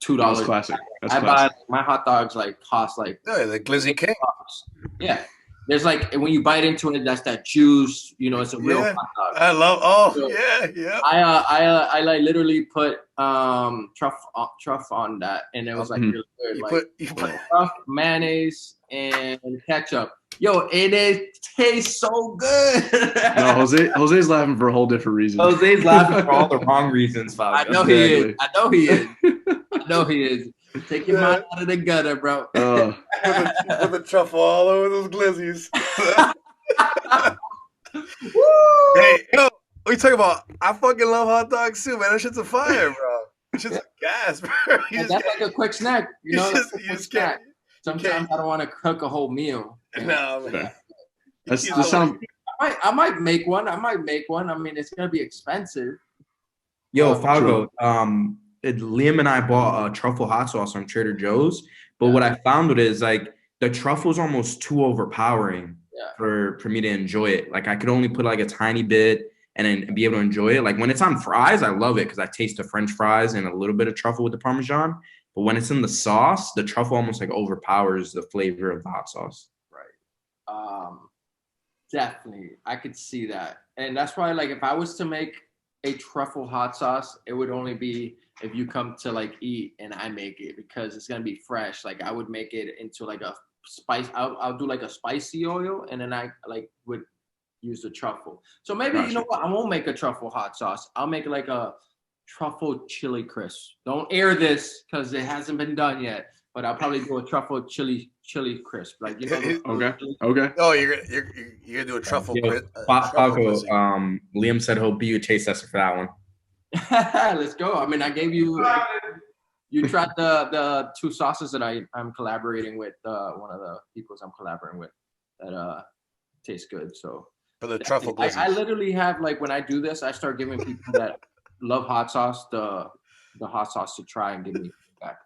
Speaker 2: $2.
Speaker 4: That's classic.
Speaker 2: Buy my hot dogs like cost like
Speaker 3: the Glizzy King.
Speaker 2: Yeah. There's like, when you bite into it, that's that juice, you know, it's a real hot dog.
Speaker 3: I love yeah.
Speaker 2: I like literally put truff on that, and it was like really good. You put truff, mayonnaise, and ketchup. Yo, it tastes so good.
Speaker 4: No, Jose's laughing for a whole different reason.
Speaker 5: Jose's laughing for all the wrong reasons, Falco.
Speaker 2: I know he is. Take your mind out of the gutter, bro.
Speaker 3: Put the truffle all over those glizzies. Hey, yo, what you talking about? I fucking love hot dogs too, man. That shit's a fire, bro. That shit's a gas, bro.
Speaker 2: That's like a quick snack. You know, snack. Sometimes I don't want to cook a whole meal.
Speaker 3: No, man.
Speaker 2: I might make one. I mean, it's gonna be expensive.
Speaker 5: Yo, Falco, Liam and I bought a truffle hot sauce from Trader Joe's, but what I found is like the truffle's almost too overpowering for me to enjoy it. Like, I could only put like a tiny bit and then be able to enjoy it. Like, when it's on fries, I love it because I taste the French fries and a little bit of truffle with the Parmesan. But when it's in the sauce, the truffle almost like overpowers the flavor of the hot sauce.
Speaker 2: Right. Definitely. I could see that. And that's why, like, if I was to make a truffle hot sauce, it would only be if you come to like eat and I make it, because it's gonna be fresh. Like, I would make it into like a spice. I'll do like a spicy oil, and then I like would use the truffle. So maybe you know what? I won't make a truffle hot sauce. I'll make like a truffle chili crisp. Don't air this because it hasn't been done yet. But I'll probably do a truffle chili crisp. Like, you know.
Speaker 4: Okay.
Speaker 3: Oh, you're gonna do a truffle.
Speaker 5: Falco, Liam said he'll be a taste tester for that one.
Speaker 2: Let's go. I mean, I gave you. You tried the 2 sauces that I'm collaborating with. One of the people I'm collaborating with that tastes good. So
Speaker 3: for the truffle,
Speaker 2: I literally have, like, when I do this, I start giving people that love hot sauce the hot sauce to try and give me feedback.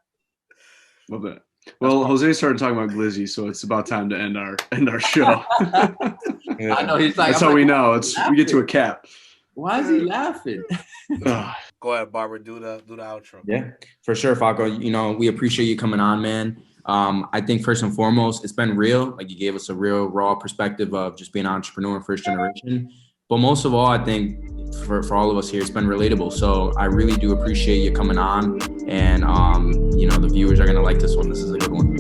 Speaker 4: Love that. Well, Jose started talking about Glizzy, so it's about time to end our show.
Speaker 1: I know he's like.
Speaker 4: That's how we know. We get to a cap.
Speaker 1: Why is he laughing?
Speaker 3: Go ahead, Barbara. Do the outro.
Speaker 5: Yeah, for sure, Falco. You know, we appreciate you coming on, man. I think first and foremost, it's been real. Like, you gave us a real raw perspective of just being an entrepreneur in first generation. But most of all, I think for all of us here, it's been relatable. So I really do appreciate you coming on, and you know, the viewers are gonna like this one. This is a good one.